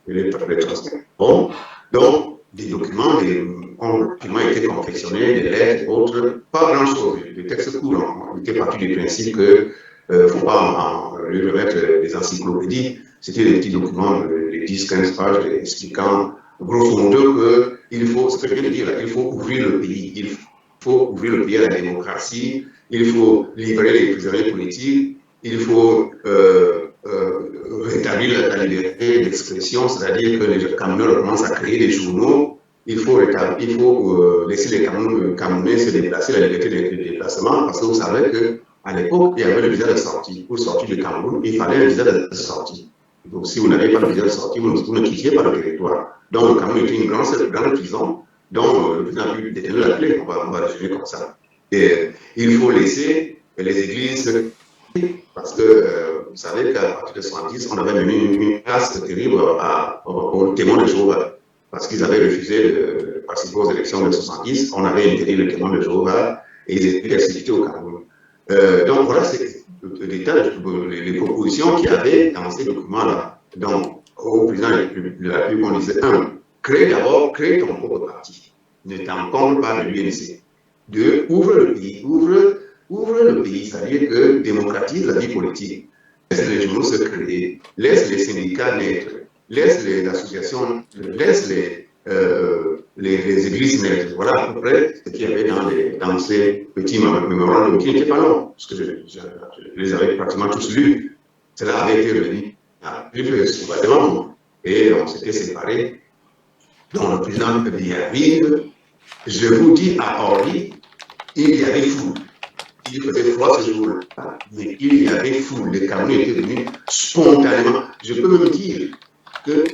Je vais les transmettre. Bon, donc des documents qui ont été confectionnés, des lettres, autres, pas grand-chose, des textes courants. On était parti du principe qu'il ne faut pas lui remettre des encyclopédies. C'était des petits documents, les 10-15 pages expliquant grosso modo qu'il faut, ce que je viens de dire, il faut ouvrir le pays, il faut ouvrir le pays à la démocratie, il faut libérer les prisonniers politiques, il faut rétablir la liberté d'expression, c'est-à-dire que les Camerounais commencent à créer des journaux, il faut laisser les Camerounais se déplacer, la liberté de déplacement, parce que vous savez qu'à l'époque, il y avait le visa de sortie. Pour sortir du Cameroun, il fallait un visa de sortie. Donc, si vous n'avez pas de visa de sortie, vous ne quittiez pas le territoire. Donc, le Cameroun était une grande prison dont le président a pu détenir la clé, on va résumer comme ça. Et il faut laisser les églises, parce que vous savez qu'à partir de 70, on avait mené une casse terrible aux témoins de Jéhovah, parce qu'ils avaient refusé de participer aux élections de 70, on avait interdit les témoins de Jéhovah et ils étaient persécutés au Cameroun. Donc voilà, c'est l'état, les propositions qu'il y avait dans ces documents-là. Donc, au président de la République, on disait, crée ton propre parti. Ne t'encombre pas de l'UNC. Deux, ouvre le pays. Ouvre le pays, c'est-à-dire que démocratise la vie politique. Laisse les journaux se créer, laisse les syndicats naître, laisse les associations, laisse les églises naître. Voilà à peu près ce qu'il y avait dans ces petits mémorandums qui n'étaient pas longs, parce que je les avais pratiquement tous lus. Cela avait été revenu à plus devant moi. Et on s'était séparés. Donc le président arrive. Je vous dis, à Orly, il y avait foule. Il faisait froid ce jour-là, mais il y avait foule. Les Camerounais étaient venus spontanément. Je peux même dire que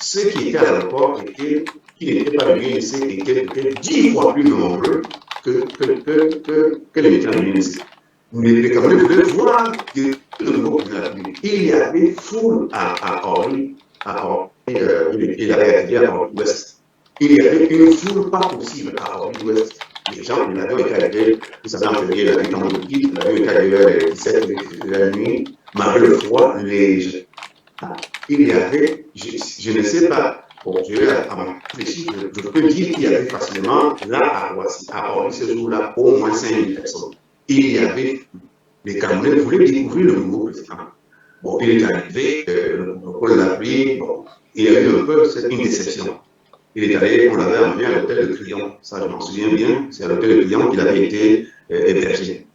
ceux qui étaient à l'aéroport, qui n'étaient pas venus ici, étaient 10 fois plus nombreux que les militaires venus ici. Mais les Camerounais voulaient voir le nouveau président de la République. Il y avait foule à Orly. Il avait atterri à Orly-Ouest. Il y avait une foule pas possible à Orly-Ouest. Les gens, l'avion était arrivé, vous savez, en février, la nuit en Belgique, l'avion était arrivé vers 17 de la nuit, malgré le froid, il y avait, je ne sais pas, bon, je vais réfléchir, je peux dire qu'il y avait facilement, là, à Orly, ce jour-là, au moins 5000 personnes. Il y avait, les Camerounais voulaient découvrir le nouveau président. Bon, il est arrivé, le protocole l'a pris, bon, il y a eu un peu une déception. Il est allé, on l'avait amené à l'hôtel de Crillon, ça je m'en souviens bien, c'est à l'hôtel de Crillon qu'il avait été hébergé.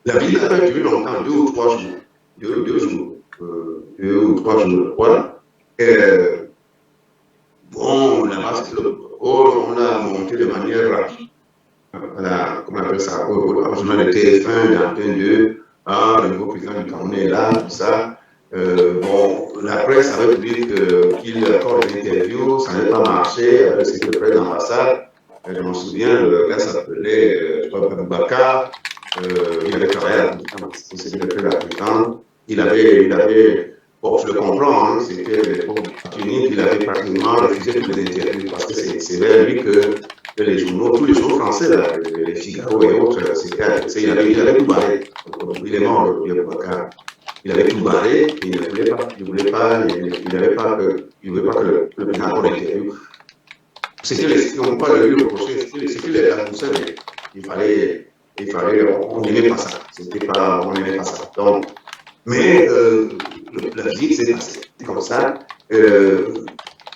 La visite n'a pas duré longtemps, 2 ou 3 jours. 2 ou 3 jours, je crois. Bon, là-bas, on a monté de manière rapide. Voilà, comment on appelle ça, au journal de TF1, d'Antenne 2, le nouveau président du Cameroun est là, tout ça. Bon, la presse avait dit qu'il accorde des interviews, ça n'avait pas marché avec ce secrétaire d'ambassade. Je m'en souviens, le gars s'appelait, je crois, Boubacar. Il avait travaillé à la présidence, il s'était fait la présidence. Il avait, bon, je le comprends, hein, c'était l'époque unique, il avait pratiquement refusé toutes les interviews parce que c'est vers lui que les journaux, tous les journaux français, là, les Figaro et autres, il avait tout barré. Il est mort, le Boubacar. Il avait tout barré et il ne voulait pas que le président accorde l'interview. On ne peut pas lui reprocher, c'était la douceur. On n'aimait pas ça. On n'aimait pas ça. Donc, mais la visite s'est passée comme ça.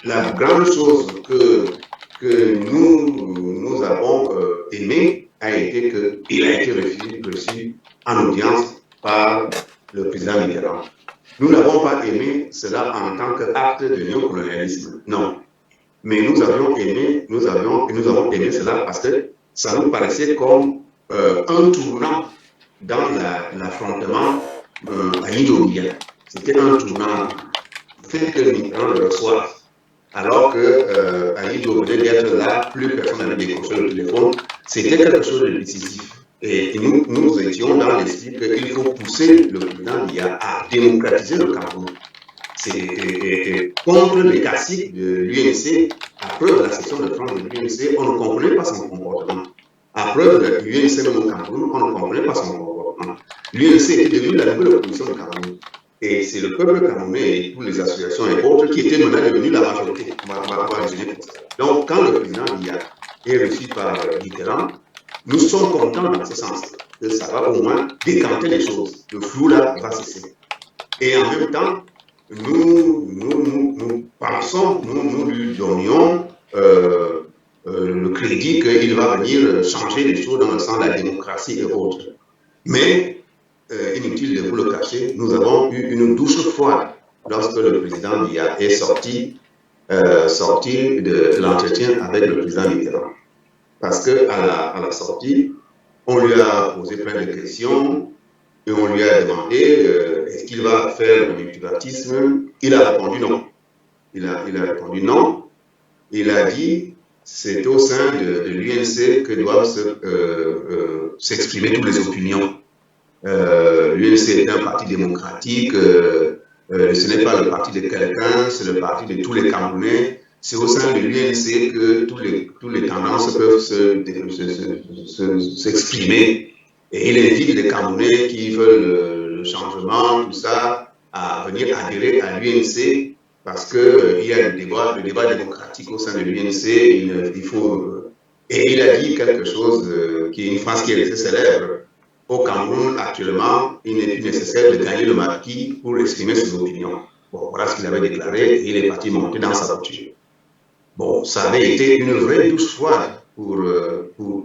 La grande chose que nous avons aimé a été qu'il a été reçu en audience par le président Mitterrand. Nous n'avons pas aimé cela en tant qu'acte de néocolonialisme, non. Mais nous avons aimé cela parce que ça nous paraissait comme un tournant dans l'affrontement Aïdjo Biya. C'était un tournant. Le fait que Mitterrand le reçoive, alors que Aïdjo venait d'être là, plus personne n'avait décroché le téléphone, c'était quelque chose de décisif. Et nous étions dans l'esprit qu'il faut pousser le président Biya à démocratiser le Cameroun. C'est contre les classiques de l'UNC, à preuve de la section de France de l'UNC, on ne comprenait pas son comportement. À preuve de l'UNC même au Cameroun, on ne comprenait pas son comportement. L'UNC était devenue la nouvelle opposition du Cameroun. Et c'est le peuple camerounais et toutes les associations et autres qui étaient maintenant devenus la majorité. On va résumer comme ça. Donc, quand le président Biya est reçu par Mitterrand, nous sommes contents dans ce sens, que ça va au moins décanter les choses. Le flou là va cesser. Et en même temps, nous pensons, nous lui donnions le crédit qu'il va venir changer les choses dans le sens de la démocratie et autres. Mais, inutile de vous le cacher, nous avons eu une douche froide lorsque le président Biya est sorti de l'entretien avec le président Mitterrand. Parce qu'à la sortie, on lui a posé plein de questions et on lui a demandé est-ce qu'il va faire le multipartisme. Il a répondu non. Il a répondu non. Il a dit c'est au sein de l'UNC que doivent s'exprimer toutes les opinions. L'UNC est un parti démocratique, ce n'est pas le parti de quelqu'un, c'est le parti de tous les Camerounais. C'est au sein de l'UNC que toutes les tendances peuvent s'exprimer. Et il invite les Camerounais qui veulent le changement, tout ça, à venir adhérer à l'UNC parce qu'il y a le débat démocratique au sein de l'UNC. Et il a dit quelque chose, qui est une phrase qui est restée célèbre. Au Cameroun, actuellement, il n'est plus nécessaire de gagner le maquis pour exprimer ses opinions. Bon, voilà ce qu'il avait déclaré et il est parti monter dans sa voiture. Bon, ça avait été une vraie douche froide pour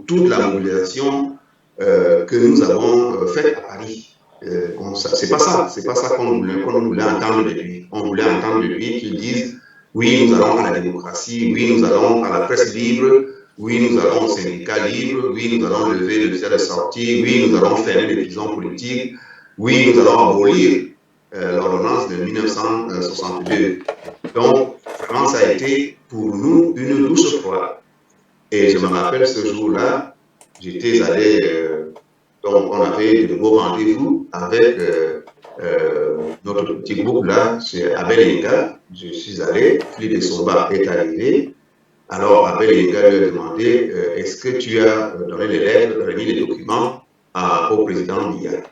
toute la mobilisation que nous avons faite à Paris. C'est pas ça qu'on voulait entendre de lui. On voulait entendre de lui qu'il dise oui, nous allons à la démocratie, oui, nous allons à la presse libre, oui, nous allons au syndicat libre, oui, nous allons lever le visa de sortie, oui, nous allons fermer les prisons politiques, oui, nous allons abolir l'ordonnance de 1962. Donc, vraiment, ça a été pour nous une douche froide. Et je me rappelle ce jour-là, j'étais allé, donc on avait de nouveaux rendez-vous avec notre petit groupe là, c'est Abel Inga. Je suis allé, Philippe Somba est arrivé. Alors, Abel Inga lui a demandé est-ce que tu as donné les lettres, remis les documents au président Biya.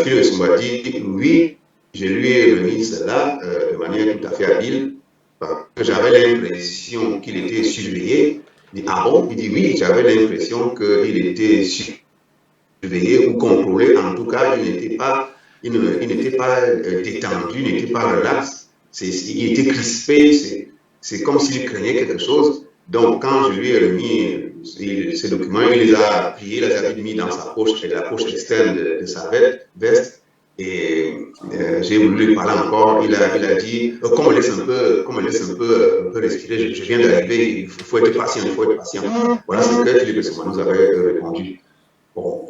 Philippe Somba dit oui, je lui ai remis cela de manière tout à fait habile, parce que j'avais l'impression qu'il était surveillé. Il dit ah bon? Il dit oui, j'avais l'impression qu'il était surveillé ou contrôlé. En tout cas, il n'était pas détendu, il n'était pas relax. Il était crispé. C'est comme s'il craignait quelque chose. Donc, quand je lui ai remis ces documents, il les a pliés, il les a mis dans sa poche, la poche externe de sa veste. Et j'ai voulu lui parler encore. Il a dit comme on laisse un peu respirer, je viens d'arriver, il faut être patient, Voilà ce que Philippe Somba nous avait répondu. Bon,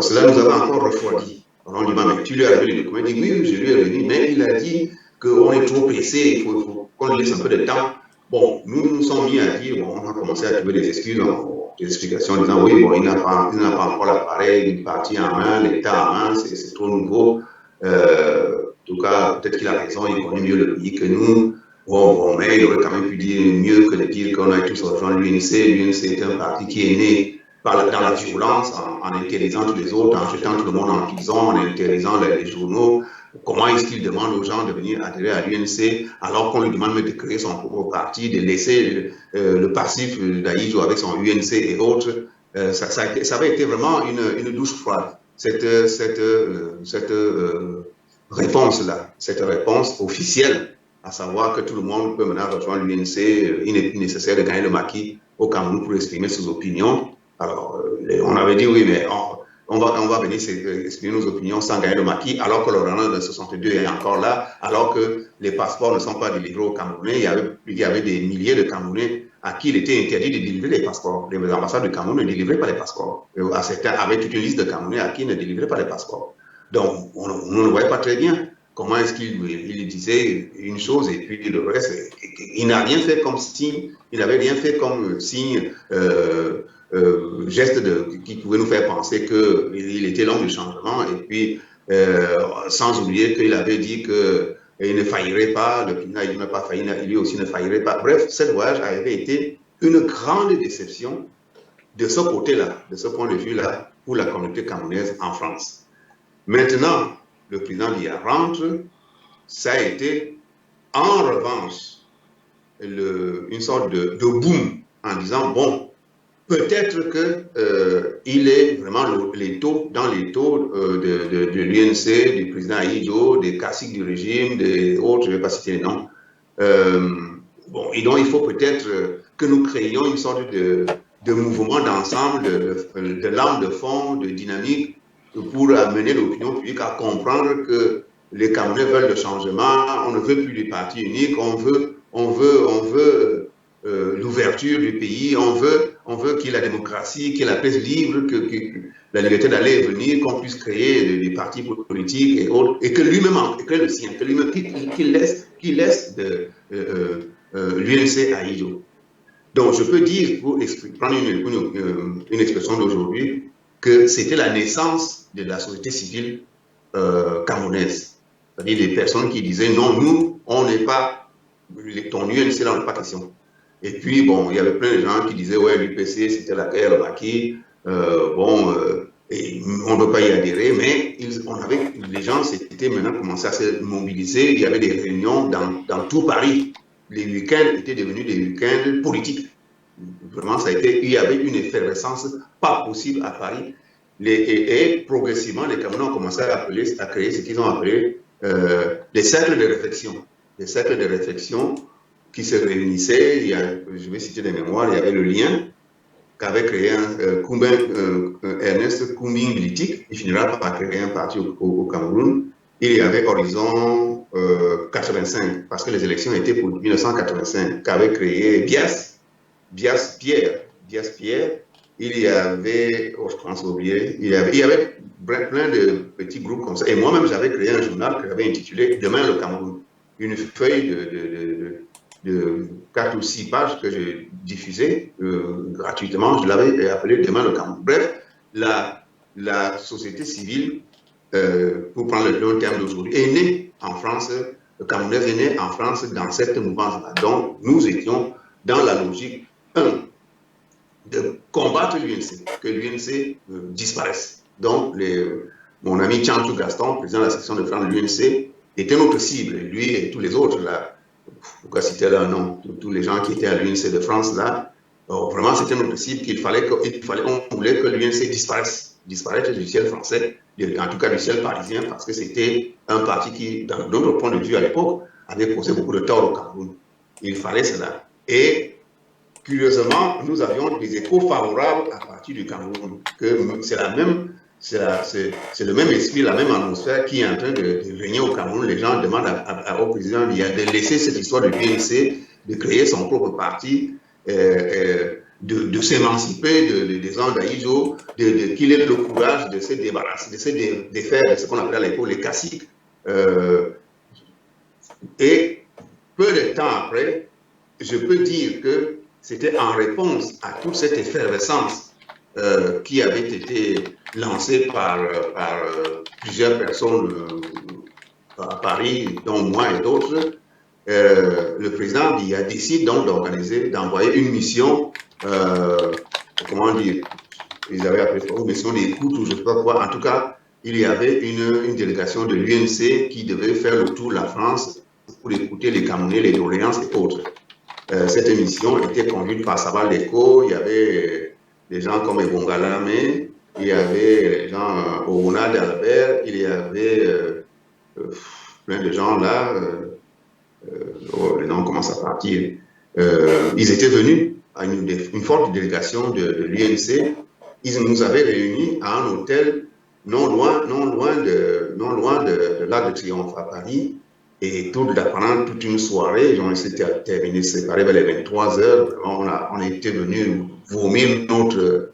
cela nous avait encore refroidi. On lui dit mais tu lui as remis les documents? Il dit oui, je lui ai remis, mais il a dit qu'on est trop pressé, il faut qu'on laisse un peu de temps. Bon, nous nous sommes mis à dire, bon, on a commencé à trouver des excuses, des explications en disant oui, bon, il n'a pas encore l'appareil, une partie en main, l'État en main, c'est trop nouveau. En tout cas, peut-être qu'il a raison, il connaît mieux le pays que nous. Bon, mais il aurait quand même pu dire mieux que de dire qu'on a tous rejoint l'UNC. L'UNC est un parti qui est né dans la violence, en interdisant tous les autres, en jetant tout le monde en prison, en interdisant les journaux. Comment est-ce qu'il demande aux gens de venir adhérer à l'UNC alors qu'on lui demande même de créer son propre parti, de laisser le passif d'Aïdjo avec son UNC et autres? Ça avait été vraiment une douche froide. Cette réponse-là, cette réponse officielle, à savoir que tout le monde peut maintenant rejoindre l'UNC, il n'est plus nécessaire de gagner le maquis au Cameroun pour exprimer ses opinions. Alors, on avait dit oui, mais on va venir exprimer nos opinions sans gagner le maquis, alors que l'ordonnance de 62 est encore là, alors que les passeports ne sont pas délivrés aux Camerounais. Il y avait des milliers de Camerounais à qui il était interdit de délivrer les passeports. Les ambassades du Cameroun ne délivraient pas les passeports. À certains, avec toute une liste de Camerounais à qui ils ne délivraient pas les passeports. Donc, on ne voyait pas très bien comment est-ce qu'il disait une chose et puis le reste. Il n'a rien fait comme signe, il n'avait rien fait comme signe, geste qui pouvait nous faire penser qu'il était l'homme du changement. Et puis, sans oublier qu'il avait dit qu'il ne faillirait pas, le président il n'a pas failli, lui aussi ne faillirait pas. Bref, ce voyage avait été une grande déception de ce côté-là, de ce point de vue-là, pour la communauté camerounaise en France. Maintenant, le président Biya rentre, ça a été en revanche une sorte de boom en disant, bon, peut-être qu'il est vraiment dans les taux de l'UNC, du président Ahidjo, des caciques du régime, des autres, je ne vais pas citer les noms. Bon, et donc il faut peut-être que nous créions une sorte de mouvement d'ensemble, de lame de fond, de dynamique, pour amener l'opinion publique à comprendre que les Camerounais veulent le changement, on ne veut plus du parti unique, on veut l'ouverture du pays, on veut qu'il y ait la démocratie, qu'il y ait la presse libre, que la liberté d'aller et venir, qu'on puisse créer des partis politiques et autres, et que lui-même, que le sien, que lui-même, qu'il laisse l'UNC à Ahidjo. Donc, je peux dire, pour prendre une expression d'aujourd'hui, que c'était la naissance de la société civile camerounaise. C'est-à-dire des personnes qui disaient, non, nous, on n'est pas, ton UNC, là, on n'est pas question. Et puis, bon, il y avait plein de gens qui disaient, ouais, l'UPC, c'était la guerre, le maquis, et on ne peut pas y adhérer, mais les gens s'étaient maintenant commencé à se mobiliser. Il y avait des réunions dans tout Paris. Les week-ends étaient devenus des week-ends politiques. Vraiment, il y avait une effervescence pas possible à Paris. Et progressivement, les Camerounais ont commencé à créer ce qu'ils ont appelé des cercles de réflexion. Des cercles de réflexion qui se réunissaient. Je vais citer des mémoires, il y avait le lien qu'avait créé Ernest Koumbing Bilitik. Il finira par créer un parti au Cameroun. Il y avait Horizon 85, parce que les élections étaient pour 1985, qu'avait créé Bias Pierre. Il y avait, je pense oublier, il y avait plein de petits groupes comme ça. Et moi-même, j'avais créé un journal que j'avais intitulé Demain le Cameroun. Une feuille de 4 ou 6 pages que je diffusais gratuitement. Je l'avais appelé Demain le Cameroun. Bref, la société civile, pour prendre le terme d'aujourd'hui, est née en France. Le Camerounais est né en France dans cette mouvance-là. Donc, nous étions dans la logique, de combattre l'UNC, que l'UNC disparaisse. Donc, mon ami Tchantou Gaston, président de la section de France de l'UNC, était notre cible. Lui et tous les autres, là, pourquoi citer leur nom, tous les gens qui étaient à l'UNC de France, là, vraiment, c'était notre cible on voulait que l'UNC disparaisse du ciel français, en tout cas du ciel parisien, parce que c'était un parti qui, dans notre point de vue à l'époque, avait causé beaucoup de tort au Cameroun. Il fallait cela. Et curieusement, nous avions des échos favorables à partir du Cameroun, que c'est le même esprit, la même atmosphère qui est en train de régner au Cameroun. Les gens demandent au président de laisser cette histoire de l'UNC, de créer son propre parti, de s'émanciper des gens d'Ahidjo, qu'il ait le courage de se débarrasser, de se défaire de ce qu'on appelait à l'époque les caciques. Et peu de temps après, je peux dire que c'était en réponse à toute cette effervescence qui avait été lancée par plusieurs personnes à Paris, dont moi et d'autres. Le président décide donc d'envoyer une mission, comment dire, ils avaient appelé ça une mission d'écoute ou je ne sais pas quoi. En tout cas, il y avait une délégation de l'UNC qui devait faire le tour de la France pour écouter les Camerounais, les doléances et autres. Cette émission était conduite par Sabal Leko, il y avait des gens comme Ebonga Lamé, il y avait les gens Ouna d'Albert, il y avait plein de gens là, les noms commencent à partir. Ils étaient venus à une forte délégation de l'UNC, ils nous avaient réunis à un hôtel non loin de l'Arc de Triomphe à Paris. Et pendant toute une soirée, on s'est terminé séparés vers les 23 heures. On a été venu vomir notre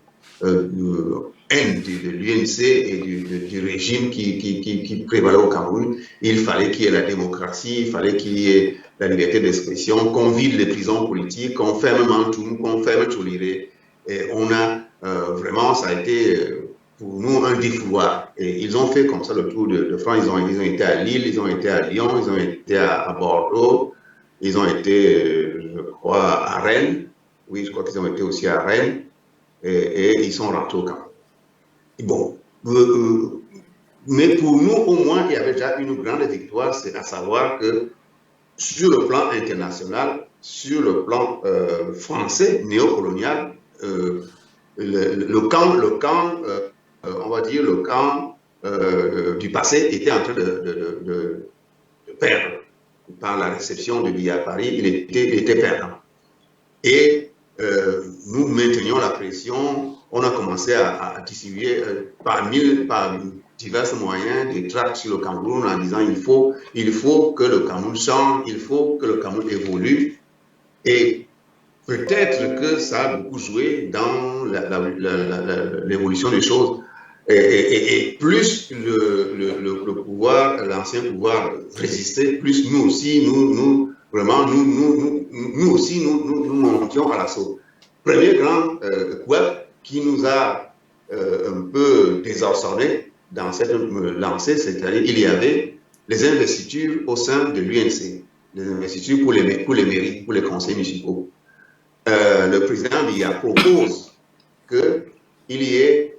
haine de l'UNC et du régime qui prévalait au Cameroun. Il fallait qu'il y ait la démocratie, il fallait qu'il y ait la liberté d'expression, qu'on vide les prisons politiques, qu'on ferme Mantoum, qu'on ferme Tcholiré. Et on a vraiment, ça a été pour nous un défouloir. Et ils ont fait comme ça le tour de France. Ils ont été à Lille, ils ont été à Lyon, ils ont été à Bordeaux, ils ont été, je crois, à Rennes. Oui, je crois qu'ils ont été aussi à Rennes. Et ils sont rentrés au Cameroun. Bon, mais pour nous, au moins, il y avait déjà une grande victoire, c'est à savoir que sur le plan international, sur le plan français, néocolonial, le camp on va dire, le camp du passé était en train de perdre. Par la réception de Biya à Paris, il était perdant. Et nous maintenions la pression. On a commencé à distribuer par divers moyens des tracts sur le Cameroun en disant il faut que le Cameroun change, il faut que le Cameroun évolue. Et peut-être que ça a beaucoup joué dans l'évolution des choses. Et plus le pouvoir, l'ancien pouvoir résistait, plus nous aussi, nous montions à l'assaut. Premier grand web qui nous a un peu désarçonnés dans cette lancée, c'est-à-dire il y avait les investitures au sein de l'UNC, les investitures pour les mairies, pour les conseils municipaux. Le président Biya propose qu'il y ait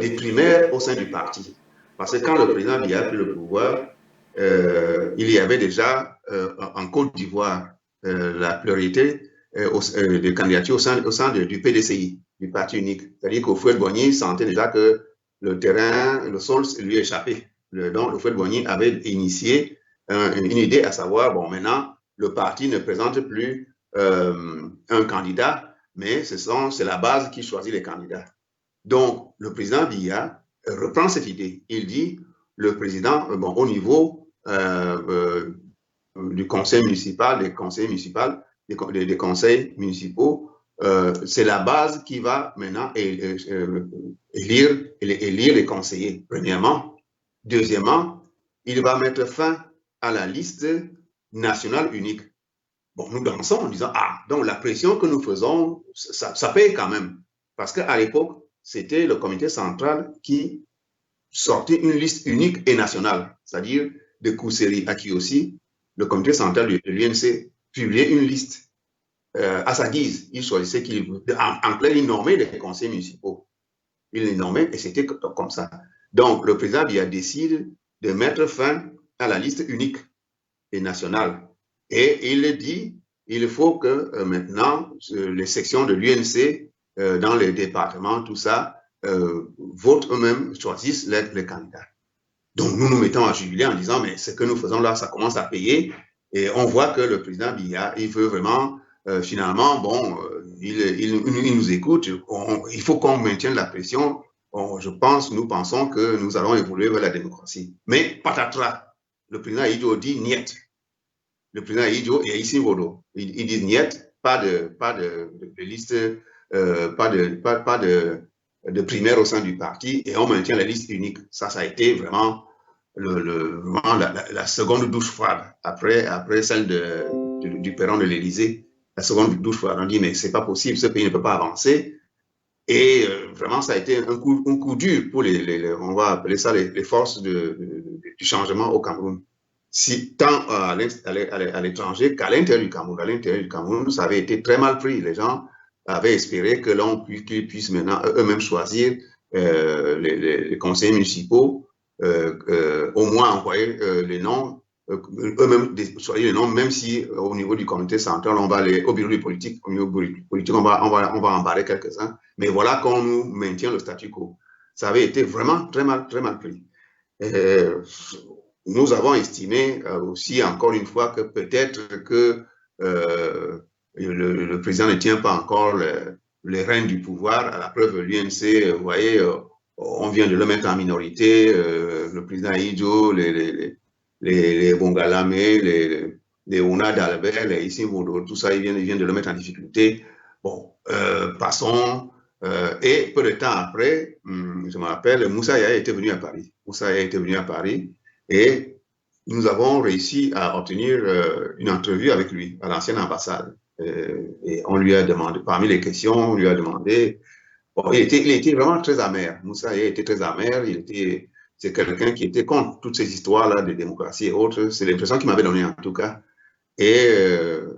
des primaires au sein du parti. Parce que quand le président Biya a pris le pouvoir, il y avait déjà en Côte d'Ivoire la pluralité de candidatures au sein du PDCI, du parti unique. C'est-à-dire qu'Houphouët-Boigny sentait déjà que le terrain, le sol lui échappait. Donc Houphouët-Boigny avait initié une idée à savoir, bon, maintenant, le parti ne présente plus un candidat, mais c'est la base qui choisit les candidats. Donc, le président Biya reprend cette idée. Il dit, le président, bon, au niveau du conseil municipal, des conseils municipaux, c'est la base qui va maintenant élire les conseillers, premièrement. Deuxièmement, il va mettre fin à la liste nationale unique. Bon, nous dansons en disant, donc la pression que nous faisons, ça paye quand même. Parce qu'à l'époque, c'était le comité central qui sortait une liste unique et nationale, c'est-à-dire de Kousséri à qui aussi, le comité central de l'UNC publiait une liste à sa guise. Il choisissait en plein, il nommait les conseils municipaux. Il les nommait et c'était comme ça. Donc, le président Biya décide de mettre fin à la liste unique et nationale. Et il dit, il faut que maintenant, les sections de l'UNC, dans les départements, tout ça, votent eux-mêmes, choisissent les candidats. Donc, nous nous mettons à jubiler en disant, mais ce que nous faisons là, ça commence à payer. Et on voit que le président Biya, il veut vraiment, finalement, bon, il nous écoute. Il faut qu'on maintienne la pression. Nous pensons que nous allons évoluer vers la démocratie. Mais patatras, le président Ahidjo dit niet. Le président Ahidjo et Aïssin Bodo, ils disent niet, pas de liste, pas de primaire au sein du parti, et on maintient la liste unique. Ça a été vraiment la seconde douche froide après celle du perron de l'Élysée. La seconde douche froide. On dit mais c'est pas possible, ce pays ne peut pas avancer. Et vraiment, ça a été un coup dur pour on va appeler ça les forces du changement au Cameroun. Si tant à l'étranger qu'à l'intérieur du Cameroun. À l'intérieur du Cameroun, ça avait été très mal pris. Les gens avaient espéré que qu'ils puissent maintenant eux-mêmes choisir les conseillers municipaux, au moins envoyer les noms, eux-mêmes choisir les noms, même si au niveau du comité central, on va aller au bureau du politique, au niveau du politique, on va embarrer quelques-uns. Mais voilà qu'on nous maintient le statu quo. Ça avait été vraiment très mal pris. Nous avons estimé aussi, encore une fois, que peut-être que le président ne tient pas encore les rênes du pouvoir. À la preuve, l'UNC, vous voyez, on vient de le mettre en minorité. Le président Ahidjo, les Bongalamé, les Ouna d'Albert, les Issimbodo, tout ça, ils viennent de le mettre en difficulté. Bon, passons. Et peu de temps après, je me rappelle, Moussa Yahya était venu à Paris. Moussa Yahya était venu à Paris et nous avons réussi à obtenir une entrevue avec lui à l'ancienne ambassade. Et on lui a demandé, parmi les questions, on lui a demandé. Bon, il était vraiment très amer. Moussa Yahya était très amer. C'est quelqu'un qui était contre toutes ces histoires-là de démocratie et autres. C'est l'impression qu'il m'avait donnée en tout cas. Et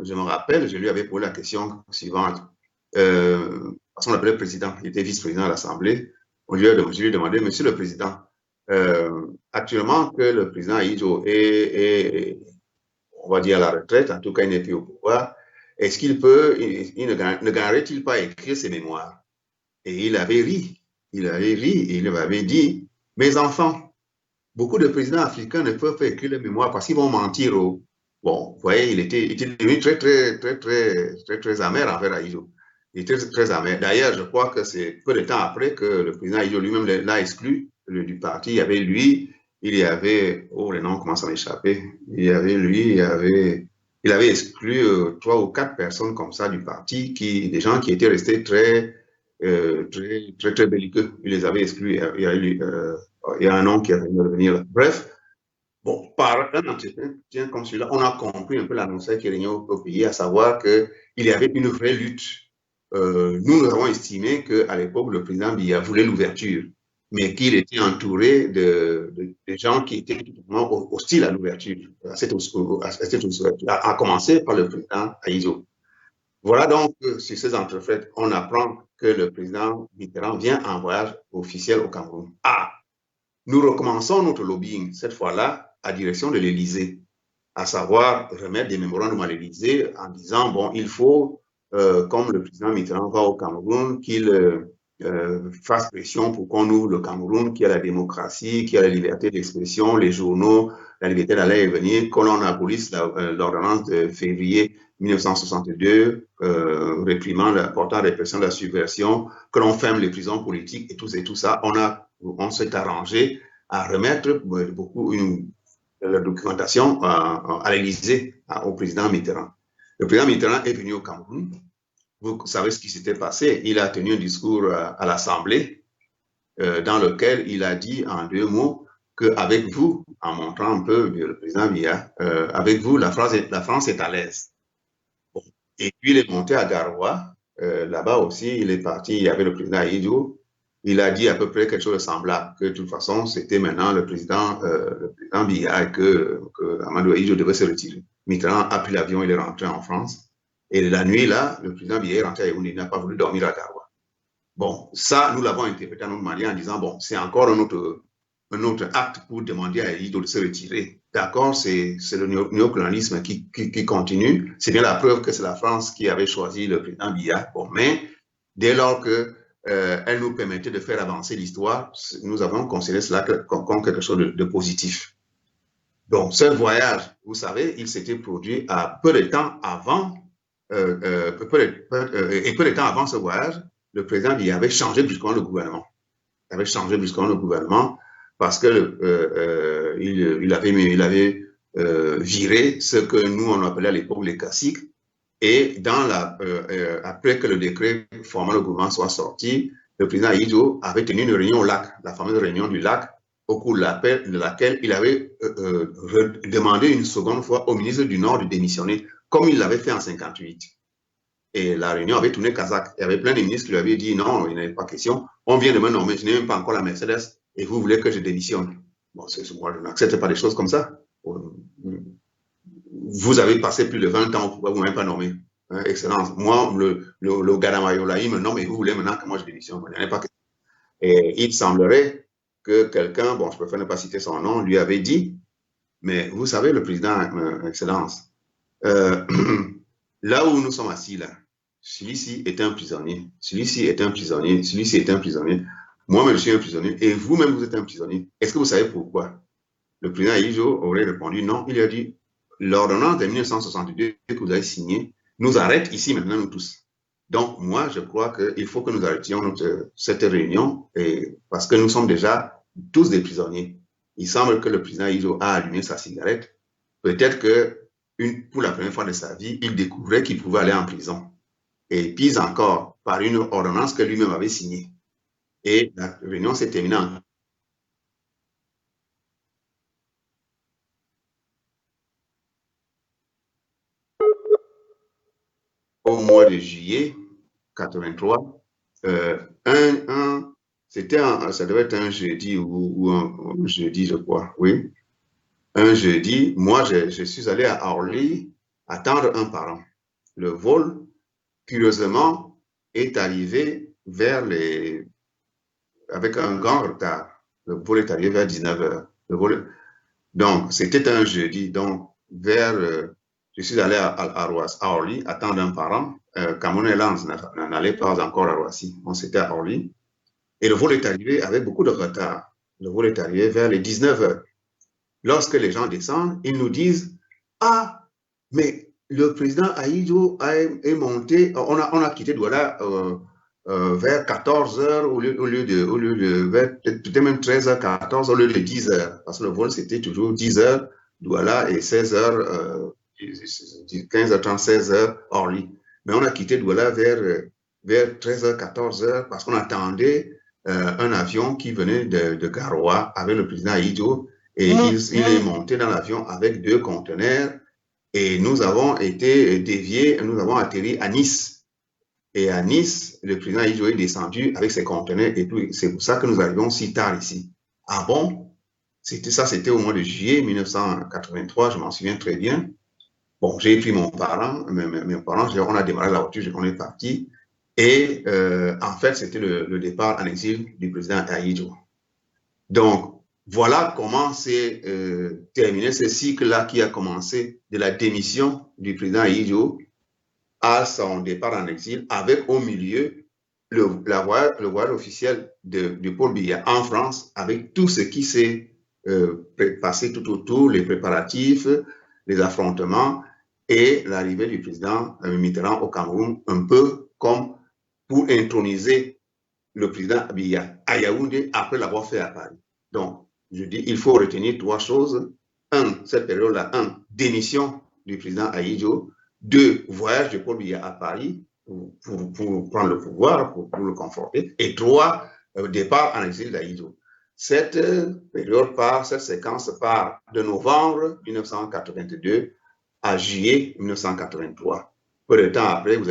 je me rappelle, je lui avais posé la question suivante. On l'appelait président, il était vice-président à l'Assemblée. Je lui ai demandé, Monsieur le Président, actuellement que le président Aïdjo est, on va dire, à la retraite, en tout cas, il n'est plus au pouvoir, est-ce qu'il peut, il ne gagnerait-il pas à écrire ses mémoires? Et il avait ri. Il avait ri et il m'avait dit, mes enfants, beaucoup de présidents africains ne peuvent pas écrire les mémoires parce qu'ils vont mentir. Bon, vous voyez, il était devenu très amer envers Aïdjo. Il était très amer. D'ailleurs, je crois que c'est peu de temps après que le président Aïdjo lui-même l'a exclu du parti. Il y avait lui, il y avait, oh, les noms commencent à m'échapper. Il y avait lui, il avait exclu 3 ou 4 personnes comme ça du parti, des gens qui étaient restés très belliqueux. Il les avait exclus. Il y a un nom qui a venu revenir. Bref, bon, par un entretien comme celui-là, on a compris un peu l'atmosphère qui régnait au pays, à savoir qu'il y avait une vraie lutte. Nous avons estimé qu'à l'époque, le président Biya voulait l'ouverture, mais qu'il était entouré de gens qui étaient totalement hostiles à l'ouverture, à commencer par le président Aïdjo. Voilà donc, sur ces entrefaites, on apprend que le président Mitterrand vient en voyage officiel au Cameroun. Nous recommençons notre lobbying, cette fois-là, à direction de l'Élysée, à savoir remettre des mémorandums à l'Élysée en disant, bon, il faut, comme le président Mitterrand va au Cameroun, qu'il fasse pression pour qu'on ouvre le Cameroun, qu'il y a la démocratie, qu'il y a la liberté d'expression, les journaux, la liberté d'aller et venir, que l'on abolisse l'ordonnance de février 1962, réprimant portant répression de la subversion, que l'on ferme les prisons politiques et tout ça. On s'est arrangé à remettre la documentation à l'Élysée, au président Mitterrand. Le président Mitterrand est venu au Cameroun. Vous savez ce qui s'était passé. Il a tenu un discours à l'Assemblée dans lequel il a dit en 2 mots qu'avec vous, en montrant un peu le président Biya, avec vous, la France est à l'aise. Bon. Et puis il est monté à Garoua. Là-bas aussi, il est parti, il y avait le président Aïdjo. Il a dit à peu près quelque chose de semblable, que de toute façon, c'était maintenant le président Biya et que Amadou Aïdjo devait se retirer. Mitterrand a pris l'avion, il est rentré en France. Et la nuit, là, le président Biya est rentré à Yaoundé, il n'a pas voulu dormir à Garoua. Bon, ça, nous l'avons interprété à notre manière en disant, bon, c'est encore un autre acte pour demander à Aïdjo de se retirer. D'accord, c'est le néocolonialisme qui continue. C'est bien la preuve que c'est la France qui avait choisi le président Biya. Bon, mais dès lors que elle nous permettait de faire avancer l'histoire, nous avons considéré cela comme quelque chose de positif. Donc, ce voyage, vous savez, il s'était produit à peu de temps avant, peu de temps avant ce voyage, le président il avait changé brusquement le gouvernement. Il avait changé brusquement le gouvernement parce que il avait viré ce que nous on appelait à l'époque les caciques. Et après que le décret formant le gouvernement soit sorti, le président Aïdjo avait tenu une réunion au lac, la fameuse réunion du lac, au cours de laquelle il avait demandé une seconde fois au ministre du Nord de démissionner, comme il l'avait fait en 1958. Et la réunion avait tourné kazakh. Il y avait plein de ministres qui lui avaient dit non, il n'est pas question. On vient de me nommer, je n'ai même pas encore la Mercedes et vous voulez que je démissionne. Bon, moi, je n'accepte pas des choses comme ça. Vous avez passé plus de 20 ans au pouvoir, vous ne m'avez pas nommé. Hein, Excellence. Moi, le Gadamayola, il me nomme et vous voulez maintenant que moi je démissionne. Il n'y en a pas question. Et il semblerait que quelqu'un, bon, je préfère ne pas citer son nom, lui avait dit, mais vous savez, le président, Excellence, là où nous sommes assis là, celui-ci est un prisonnier, celui-ci est un prisonnier, celui-ci est un prisonnier. Moi-même, je suis un prisonnier et vous-même, vous êtes un prisonnier. Est-ce que vous savez pourquoi? Le président Aïdjo aurait répondu non. Il a dit, l'ordonnance de 1962 que vous avez signée nous arrête ici maintenant, nous tous. Donc, moi, je crois qu'il faut que nous arrêtions cette réunion parce que nous sommes déjà tous des prisonniers. il semble que le président Ido a allumé sa cigarette. Peut-être que pour la première fois de sa vie, il découvrait qu'il pouvait aller en prison. Et puis encore, par une ordonnance que lui-même avait signée. Et la réunion s'est terminée au mois de juillet 83. Ça devait être un jeudi ou un jeudi, je crois, oui. Un jeudi, moi, je suis allé à Orly attendre un parent. Le vol, curieusement, est arrivé avec un grand retard. Le vol est arrivé vers 19 heures. Donc, c'était un jeudi. Donc, je suis allé à Orly attendre un parent. Cameroun Airlines n'allait pas encore à Roissy. On s'était à Orly. Et le vol est arrivé avec beaucoup de retard. Le vol est arrivé vers les 19 heures. Lorsque les gens descendent, ils nous disent, ah, mais le président Aïdjo est monté, on a quitté Douala vers 14 heures au lieu peut-être même 13 h 14 au lieu de 10 heures, parce que le vol c'était toujours 10 heures Douala et 16 heures, 15 h 30, 16 heures Orly. Mais on a quitté Douala vers 13 h 14 heures parce qu'on attendait un avion qui venait de Garoua avec le président Aïdjo, et il est monté dans l'avion avec 2 conteneurs et nous avons été déviés, nous avons atterri à Nice. Et à Nice, le président Aïdjo est descendu avec ses conteneurs et tout. C'est pour ça que nous arrivons si tard ici. Ah bon? C'était au mois de juillet 1983, je m'en souviens très bien. Bon, j'ai pris mes parents, on a démarré la voiture, on est parti. Et en fait, c'était le départ en exil du président Aïdjo. Donc, voilà comment s'est terminé ce cycle-là qui a commencé de la démission du président Aïdjo à son départ en exil, avec au milieu le voyage officiel de Paul Biya en France, avec tout ce qui s'est passé tout autour, les préparatifs, les affrontements et l'arrivée du président Mitterrand au Cameroun, un peu comme pour introniser le président Biya à Yaoundé après l'avoir fait à Paris. Donc, je dis, il faut retenir 3 choses. Cette période-là, démission du président Aïdjo. 2, voyage de Paul Biya à Paris pour prendre le pouvoir, pour le conforter. Et 3, départ en exil d'Aïdjo. Cette cette séquence part de novembre 1982 à juillet 1983. Peu de temps après, vous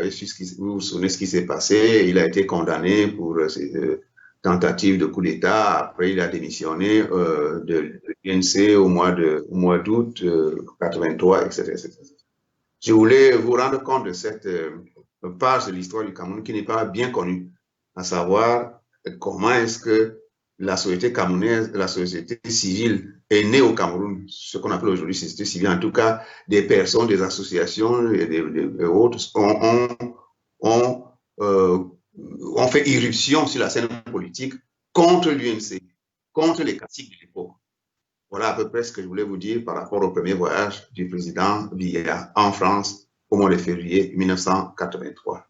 vous souvenez ce qui s'est passé. Il a été condamné pour ses tentatives de coup d'État. Après, il a démissionné de l'UNC au mois d'août 83, etc., etc. Je voulais vous rendre compte de cette page de l'histoire du Cameroun qui n'est pas bien connue, à savoir comment est-ce que la société camerounaise, la société civile est née au Cameroun, ce qu'on appelle aujourd'hui société civile, en tout cas des personnes, des associations et des autres ont fait irruption sur la scène politique contre l'UNC, contre les caciques de l'époque. Voilà à peu près ce que je voulais vous dire par rapport au premier voyage du président Biya en France au mois de février 1983.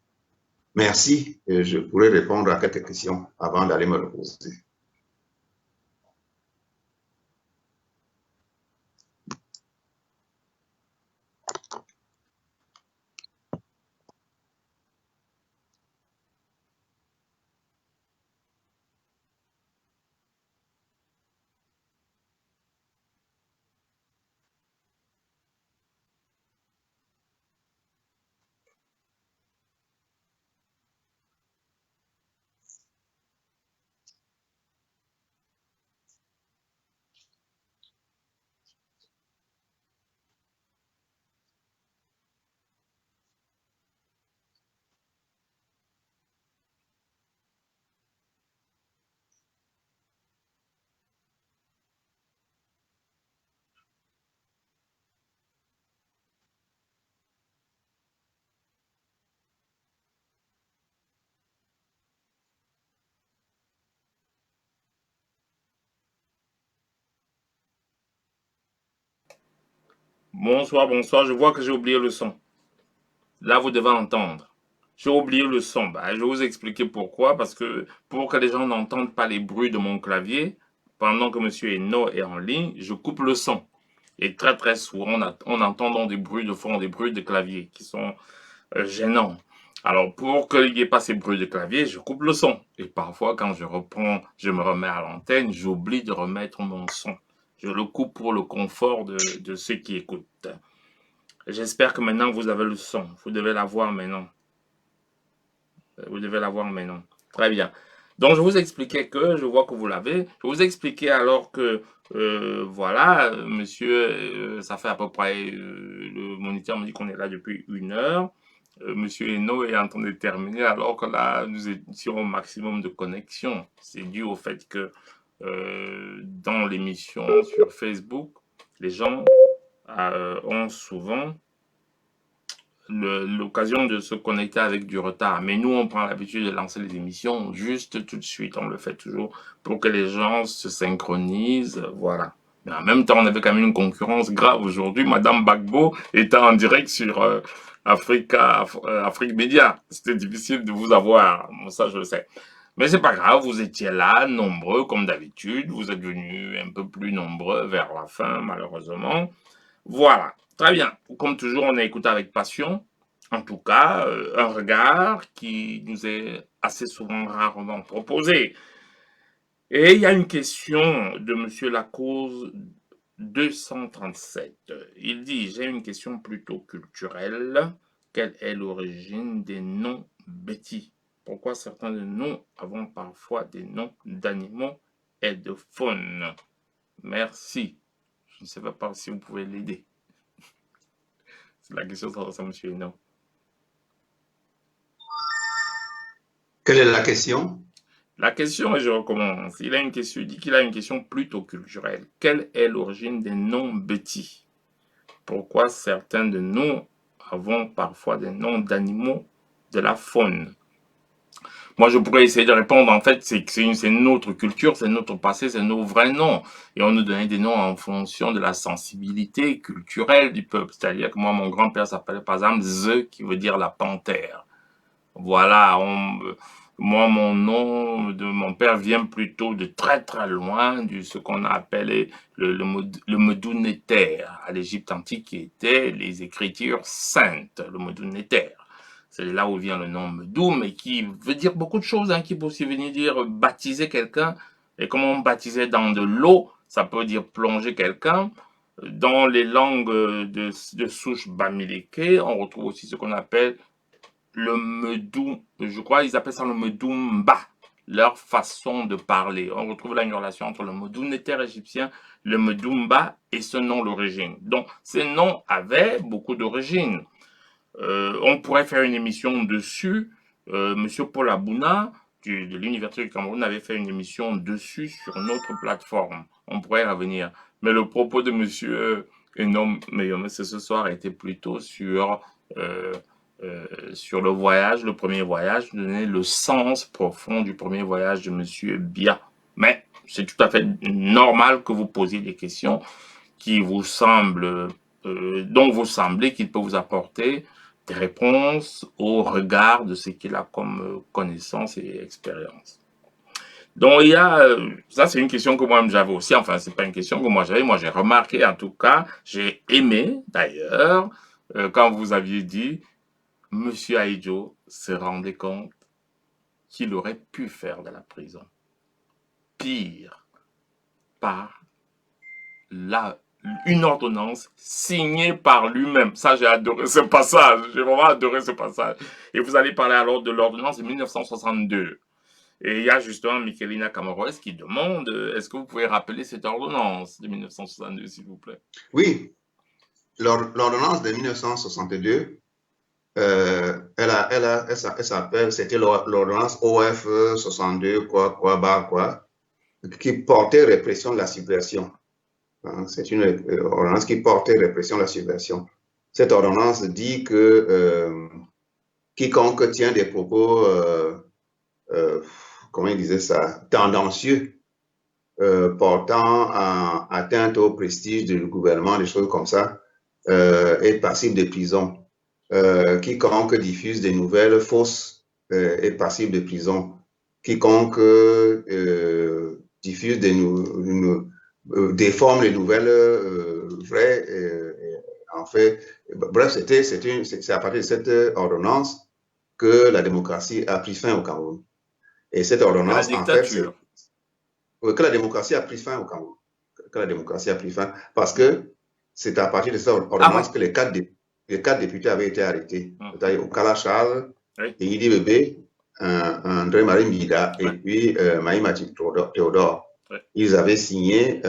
Merci. Je pourrais répondre à quelques questions avant d'aller me reposer. Bonsoir, bonsoir. Je vois que j'ai oublié le son. Là, vous devez entendre. J'ai oublié le son. Je vais vous expliquer pourquoi. Parce que pour que les gens n'entendent pas les bruits de mon clavier, pendant que M. Eno est en ligne, je coupe le son. Et très très souvent, on entend dans des bruits de fond, des bruits de clavier qui sont gênants. Alors, pour qu'il n'y ait pas ces bruits de clavier, je coupe le son. Et parfois, quand je me remets à l'antenne, j'oublie de remettre mon son. Je le coupe pour le confort de ceux qui écoutent. J'espère que maintenant vous avez le son. Vous devez l'avoir maintenant. Vous devez l'avoir maintenant. Très bien. Donc, je vous expliquais que, je vois que vous l'avez. Je vous expliquais alors que, voilà, monsieur, ça fait à peu près, le moniteur me dit qu'on est là depuis 1 heure. Monsieur Eno est en train de terminer alors que là, nous étions au maximum de connexion. C'est dû au fait que dans l'émission sur Facebook, les gens ont souvent l'occasion de se connecter avec du retard. Mais nous, on prend l'habitude de lancer les émissions juste tout de suite. On le fait toujours pour que les gens se synchronisent. Voilà. Mais en même temps, on avait quand même une concurrence grave aujourd'hui. Madame Bagbo était en direct sur Afrique Média. C'était difficile de vous avoir. Bon, ça, je le sais. Mais c'est pas grave, vous étiez là, nombreux comme d'habitude. Vous êtes venus un peu plus nombreux vers la fin, malheureusement. Voilà, très bien. Comme toujours, on a écouté avec passion. En tout cas, un regard qui nous est assez souvent rarement proposé. Et il y a une question de Monsieur Lacause 237. Il dit, j'ai une question plutôt culturelle. Quelle est l'origine des noms Betty? Pourquoi certains de nous avons parfois des noms d'animaux et de faune? Merci. Je ne sais pas si vous pouvez l'aider. C'est la question s'adresse à M. Eno. Quelle est la question? La question, et je recommence, il dit qu'il a une question plutôt culturelle. Quelle est l'origine des noms Betty? Pourquoi certains de nous avons parfois des noms d'animaux de la faune? Moi, je pourrais essayer de répondre, en fait, c'est notre culture, c'est notre passé, c'est nos vrais noms. Et on nous donnait des noms en fonction de la sensibilité culturelle du peuple. C'est-à-dire que moi, mon grand-père s'appelait par exemple The, qui veut dire la panthère. Voilà, moi, mon nom de mon père vient plutôt de très très loin, de ce qu'on a appelé le Medounéter, à l'Égypte antique, qui était les écritures saintes, le Medounéter. C'est là où vient le nom Medou, mais qui veut dire beaucoup de choses, hein, qui peut aussi venir dire baptiser quelqu'un. Et comme on baptisait dans de l'eau, ça peut dire plonger quelqu'un. Dans les langues de souche bamileke, on retrouve aussi ce qu'on appelle le Medou, je crois ils appellent ça le Medoumba, leur façon de parler. On retrouve là une relation entre le Medounéter égyptien, le Medoumba et ce nom l'origine. Donc ces noms avaient beaucoup d'origine. On pourrait faire une émission dessus. Monsieur Paul Abouna de l'Université du Cameroun avait fait une émission dessus sur notre plateforme. On pourrait revenir. Mais le propos de monsieur Enom Meyome ce soir était plutôt sur le voyage, le premier voyage, donner le sens profond du premier voyage de Monsieur Bia. Mais c'est tout à fait normal que vous posiez des questions qui vous semblent, dont vous semblez qu'il peut vous apporter des réponses au regard de ce qu'il a comme connaissance et expérience. Donc il y a, ça c'est une question que moi-même j'avais aussi, enfin c'est pas une question que moi j'avais, moi j'ai remarqué en tout cas, j'ai aimé d'ailleurs, quand vous aviez dit Monsieur Aïdjo se rendait compte qu'il aurait pu faire de la prison. Pire, par une ordonnance signée par lui-même. Ça, j'ai adoré ce passage. J'ai vraiment adoré ce passage. Et vous allez parler alors de l'ordonnance de 1962. Et il y a justement Michelina Camaroès qui demande, est-ce que vous pouvez rappeler cette ordonnance de 1962, s'il vous plaît? Oui, l'ordonnance de 1962, elle s'appelle, c'était l'ordonnance OF 62, qui portait répression de la subversion. C'est une ordonnance qui portait répression de la subversion. Cette ordonnance dit que quiconque tient des propos, comment il disait ça, tendancieux, portant atteinte au prestige du gouvernement, des choses comme ça, est passible de prison. Quiconque diffuse des nouvelles fausses est passible de prison. Quiconque diffuse déforme les nouvelles vraies. En fait, bref, c'est à partir de cette ordonnance que la démocratie a pris fin au Cameroun. Et cette Que la ordonnance, en fait, c'est dictature. que la démocratie a pris fin au Cameroun. Que la démocratie a pris fin. Parce que c'est à partir de cette Ah ouais. ordonnance que les quatre députés avaient été arrêtés. C'est-à-dire Okala Charles, Oui. Eyidi Bébé, André-Marie Mbida et Ouais. puis Maïmati Théodore. Ouais. Ils avaient signé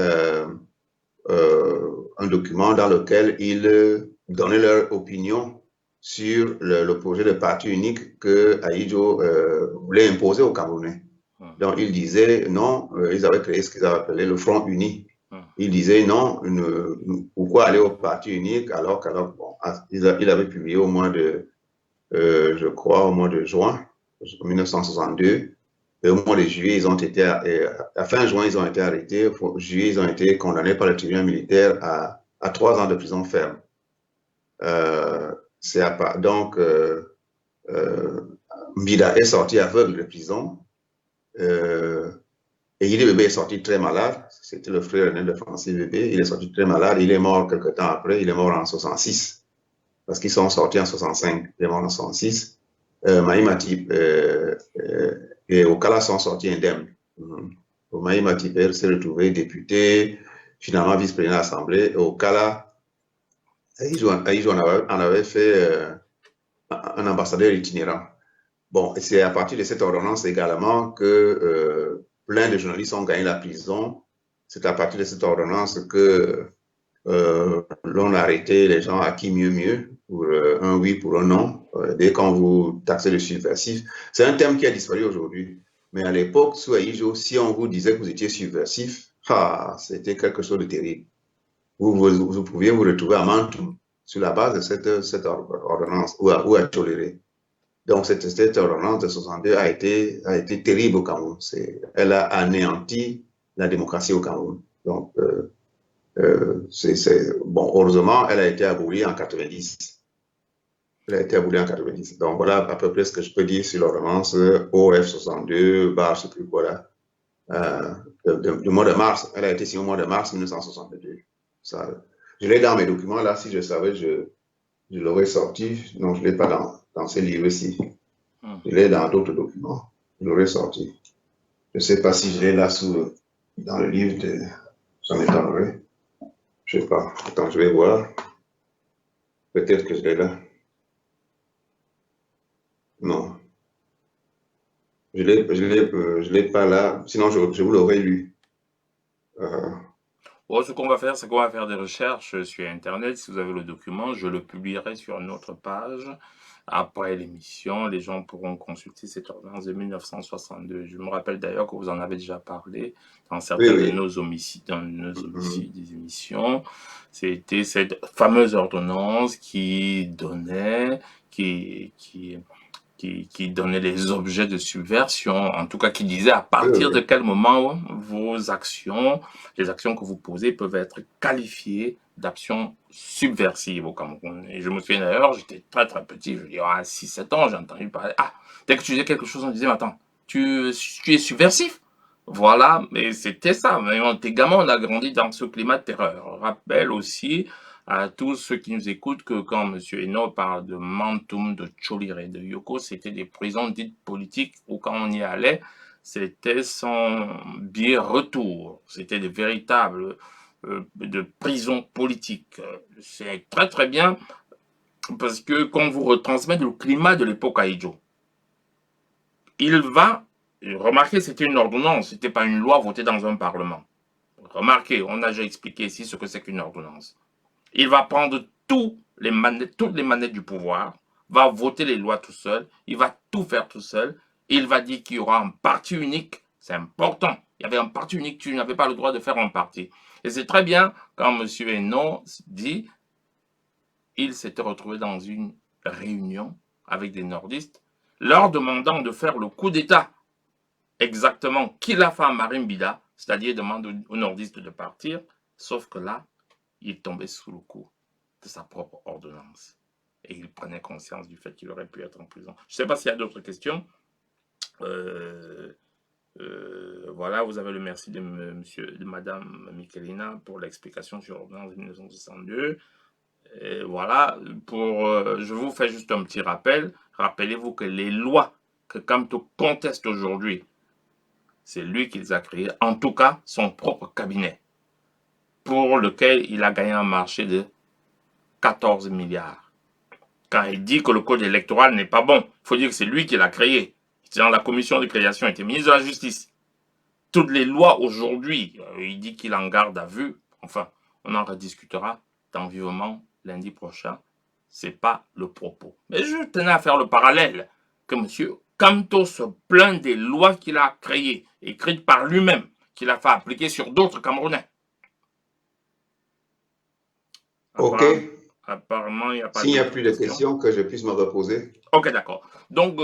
un document dans lequel ils donnaient leur opinion sur le projet de parti unique que Ahidjo voulait imposer aux Camerounais. Donc, ils disaient non, ils avaient créé ce qu'ils avaient appelé le Front Uni. Ils disaient non, pourquoi aller au parti unique alors bon, il avait publié au mois de, je crois, au mois de juin 1962. Et au mois de juillet, ils ont été, à fin juin, ils ont été arrêtés. Au juillet, ils ont été condamnés par le tribunal militaire à 3 ans de prison ferme. Donc, Mbida est sorti aveugle de prison. Et Yidi Bébé est sorti très malade. C'était le frère aîné de Francis Bébé. Il est sorti très malade. Il est mort quelques temps après. Il est mort en 66. Parce qu'ils sont sortis en 65. Il est mort en 66. Maïma Matip et Okala sont sortis indemnes. Maïma Matip s'est retrouvé député, finalement vice-président de l'Assemblée. Et Okala, Aïdjo en avait fait un ambassadeur itinérant. Bon, c'est à partir de cette ordonnance également que plein de journalistes ont gagné la prison. C'est à partir de cette ordonnance que l'on a arrêté les gens à qui mieux, pour un oui, pour un non, dès qu'on vous taxez de subversif. C'est un thème qui a disparu aujourd'hui. Mais à l'époque, sous Aïjo, si on vous disait que vous étiez subversif, c'était quelque chose de terrible. Vous pouviez vous retrouver à Mantoum sur la base de cette ordonnance ou à tolérer. Donc, cette ordonnance de 62 a été terrible au Cameroun. Elle a anéanti la démocratie au Cameroun. Donc, bon, heureusement, elle a été abolie en 90. Elle a été abolie en 90. Donc, voilà à peu près ce que je peux dire sur l'ordonnance OF 62, bar, je sais plus quoi là. Du mois de mars. Elle a été signée au mois de mars 1962. Ça, je l'ai dans mes documents là. Si je savais, je l'aurais sorti. Non, je ne l'ai pas dans ces livres-ci. Je l'ai dans d'autres documents. Je l'aurais sorti. Je ne sais pas si je l'ai là dans le livre de. Ça m'étonnerait. Je ne sais pas. Attends, je vais voir. Peut-être que je l'ai là. Non. Je l'ai pas là. Sinon, je vous l'aurais lu. Bon, ce qu'on va faire, c'est qu'on va faire des recherches sur Internet. Si vous avez le document, je le publierai sur notre page. Après l'émission, les gens pourront consulter cette ordonnance de 1962. Je me rappelle d'ailleurs que vous en avez déjà parlé dans certains de nos homicides, des émissions. C'était cette fameuse ordonnance qui donnait, qui donnait les objets de subversion, en tout cas qui disait à partir de quel moment vos actions, les actions que vous posez peuvent être qualifiées d'actions subversives au Cameroun. Et je me souviens d'ailleurs, j'étais très très petit, je dis 6-7 ans, j'ai entendu parler. Dès que tu disais quelque chose, on disait, mais attends, tu es subversif. Voilà, mais c'était ça. Mais on était gamin, on a grandi dans ce climat de terreur. Je rappelle aussi à tous ceux qui nous écoutent que quand M. Eno parle de Mantoum, de Cholire, de Yoko, c'était des prisons dites politiques où quand on y allait, c'était sans billet retour. C'était des véritables de prisons politiques. C'est très très bien parce que qu'on vous retransmet le climat de l'époque Aïdjo. Il va, remarquez, c'était une ordonnance, c'était pas une loi votée dans un parlement. Remarquez, on a déjà expliqué ici ce que c'est qu'une ordonnance. Il va prendre toutes les manettes du pouvoir, va voter les lois tout seul, il va tout faire tout seul, il va dire qu'il y aura un parti unique, c'est important. Il y avait un parti unique, tu n'avais pas le droit de faire un parti. Et c'est très bien quand M. Hénon dit, il s'était retrouvé dans une réunion avec des nordistes, leur demandant de faire le coup d'État exactement qu'il a fait à Marine Bida, c'est-à-dire demander aux nordistes de partir, sauf que là, il tombait sous le coup de sa propre ordonnance. Et il prenait conscience du fait qu'il aurait pu être en prison. Je ne sais pas s'il y a d'autres questions. Voilà, vous avez le merci de Madame Michelina pour l'explication sur l'ordonnance de 1962. Et voilà, je vous fais juste un petit rappel. Rappelez-vous que les lois que Camto conteste aujourd'hui, c'est lui qui les a créées, en tout cas son propre cabinet, pour lequel il a gagné un marché de 14 milliards. Quand il dit que le code électoral n'est pas bon, il faut dire que c'est lui qui l'a créé. C'est dans la commission de création, il était ministre de la Justice. Toutes les lois aujourd'hui, il dit qu'il en garde à vue. Enfin, on en rediscutera dans Vivement lundi prochain. C'est pas le propos. Mais je tenais à faire le parallèle que M. Camto se plaint des lois qu'il a créées, écrites par lui-même, qu'il a fait appliquer sur d'autres Camerounais. Ok. Apparemment, il n'y a pas S'il n'y a plus de questions, que je puisse me reposer. Ok, d'accord. Donc,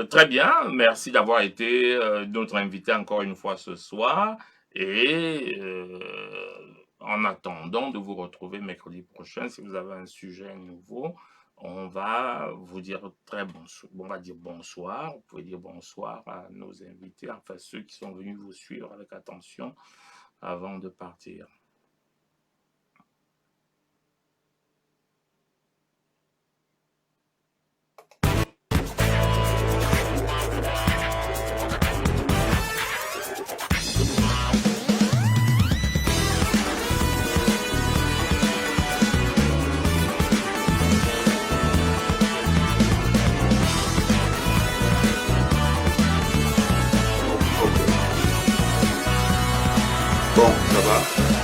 très bien. Merci d'avoir été notre invité encore une fois ce soir. Et en attendant de vous retrouver mercredi prochain, si vous avez un sujet nouveau, on va vous dire on va dire bonsoir. Vous pouvez dire bonsoir à nos invités, enfin ceux qui sont venus vous suivre avec attention avant de partir. Bon, ça va.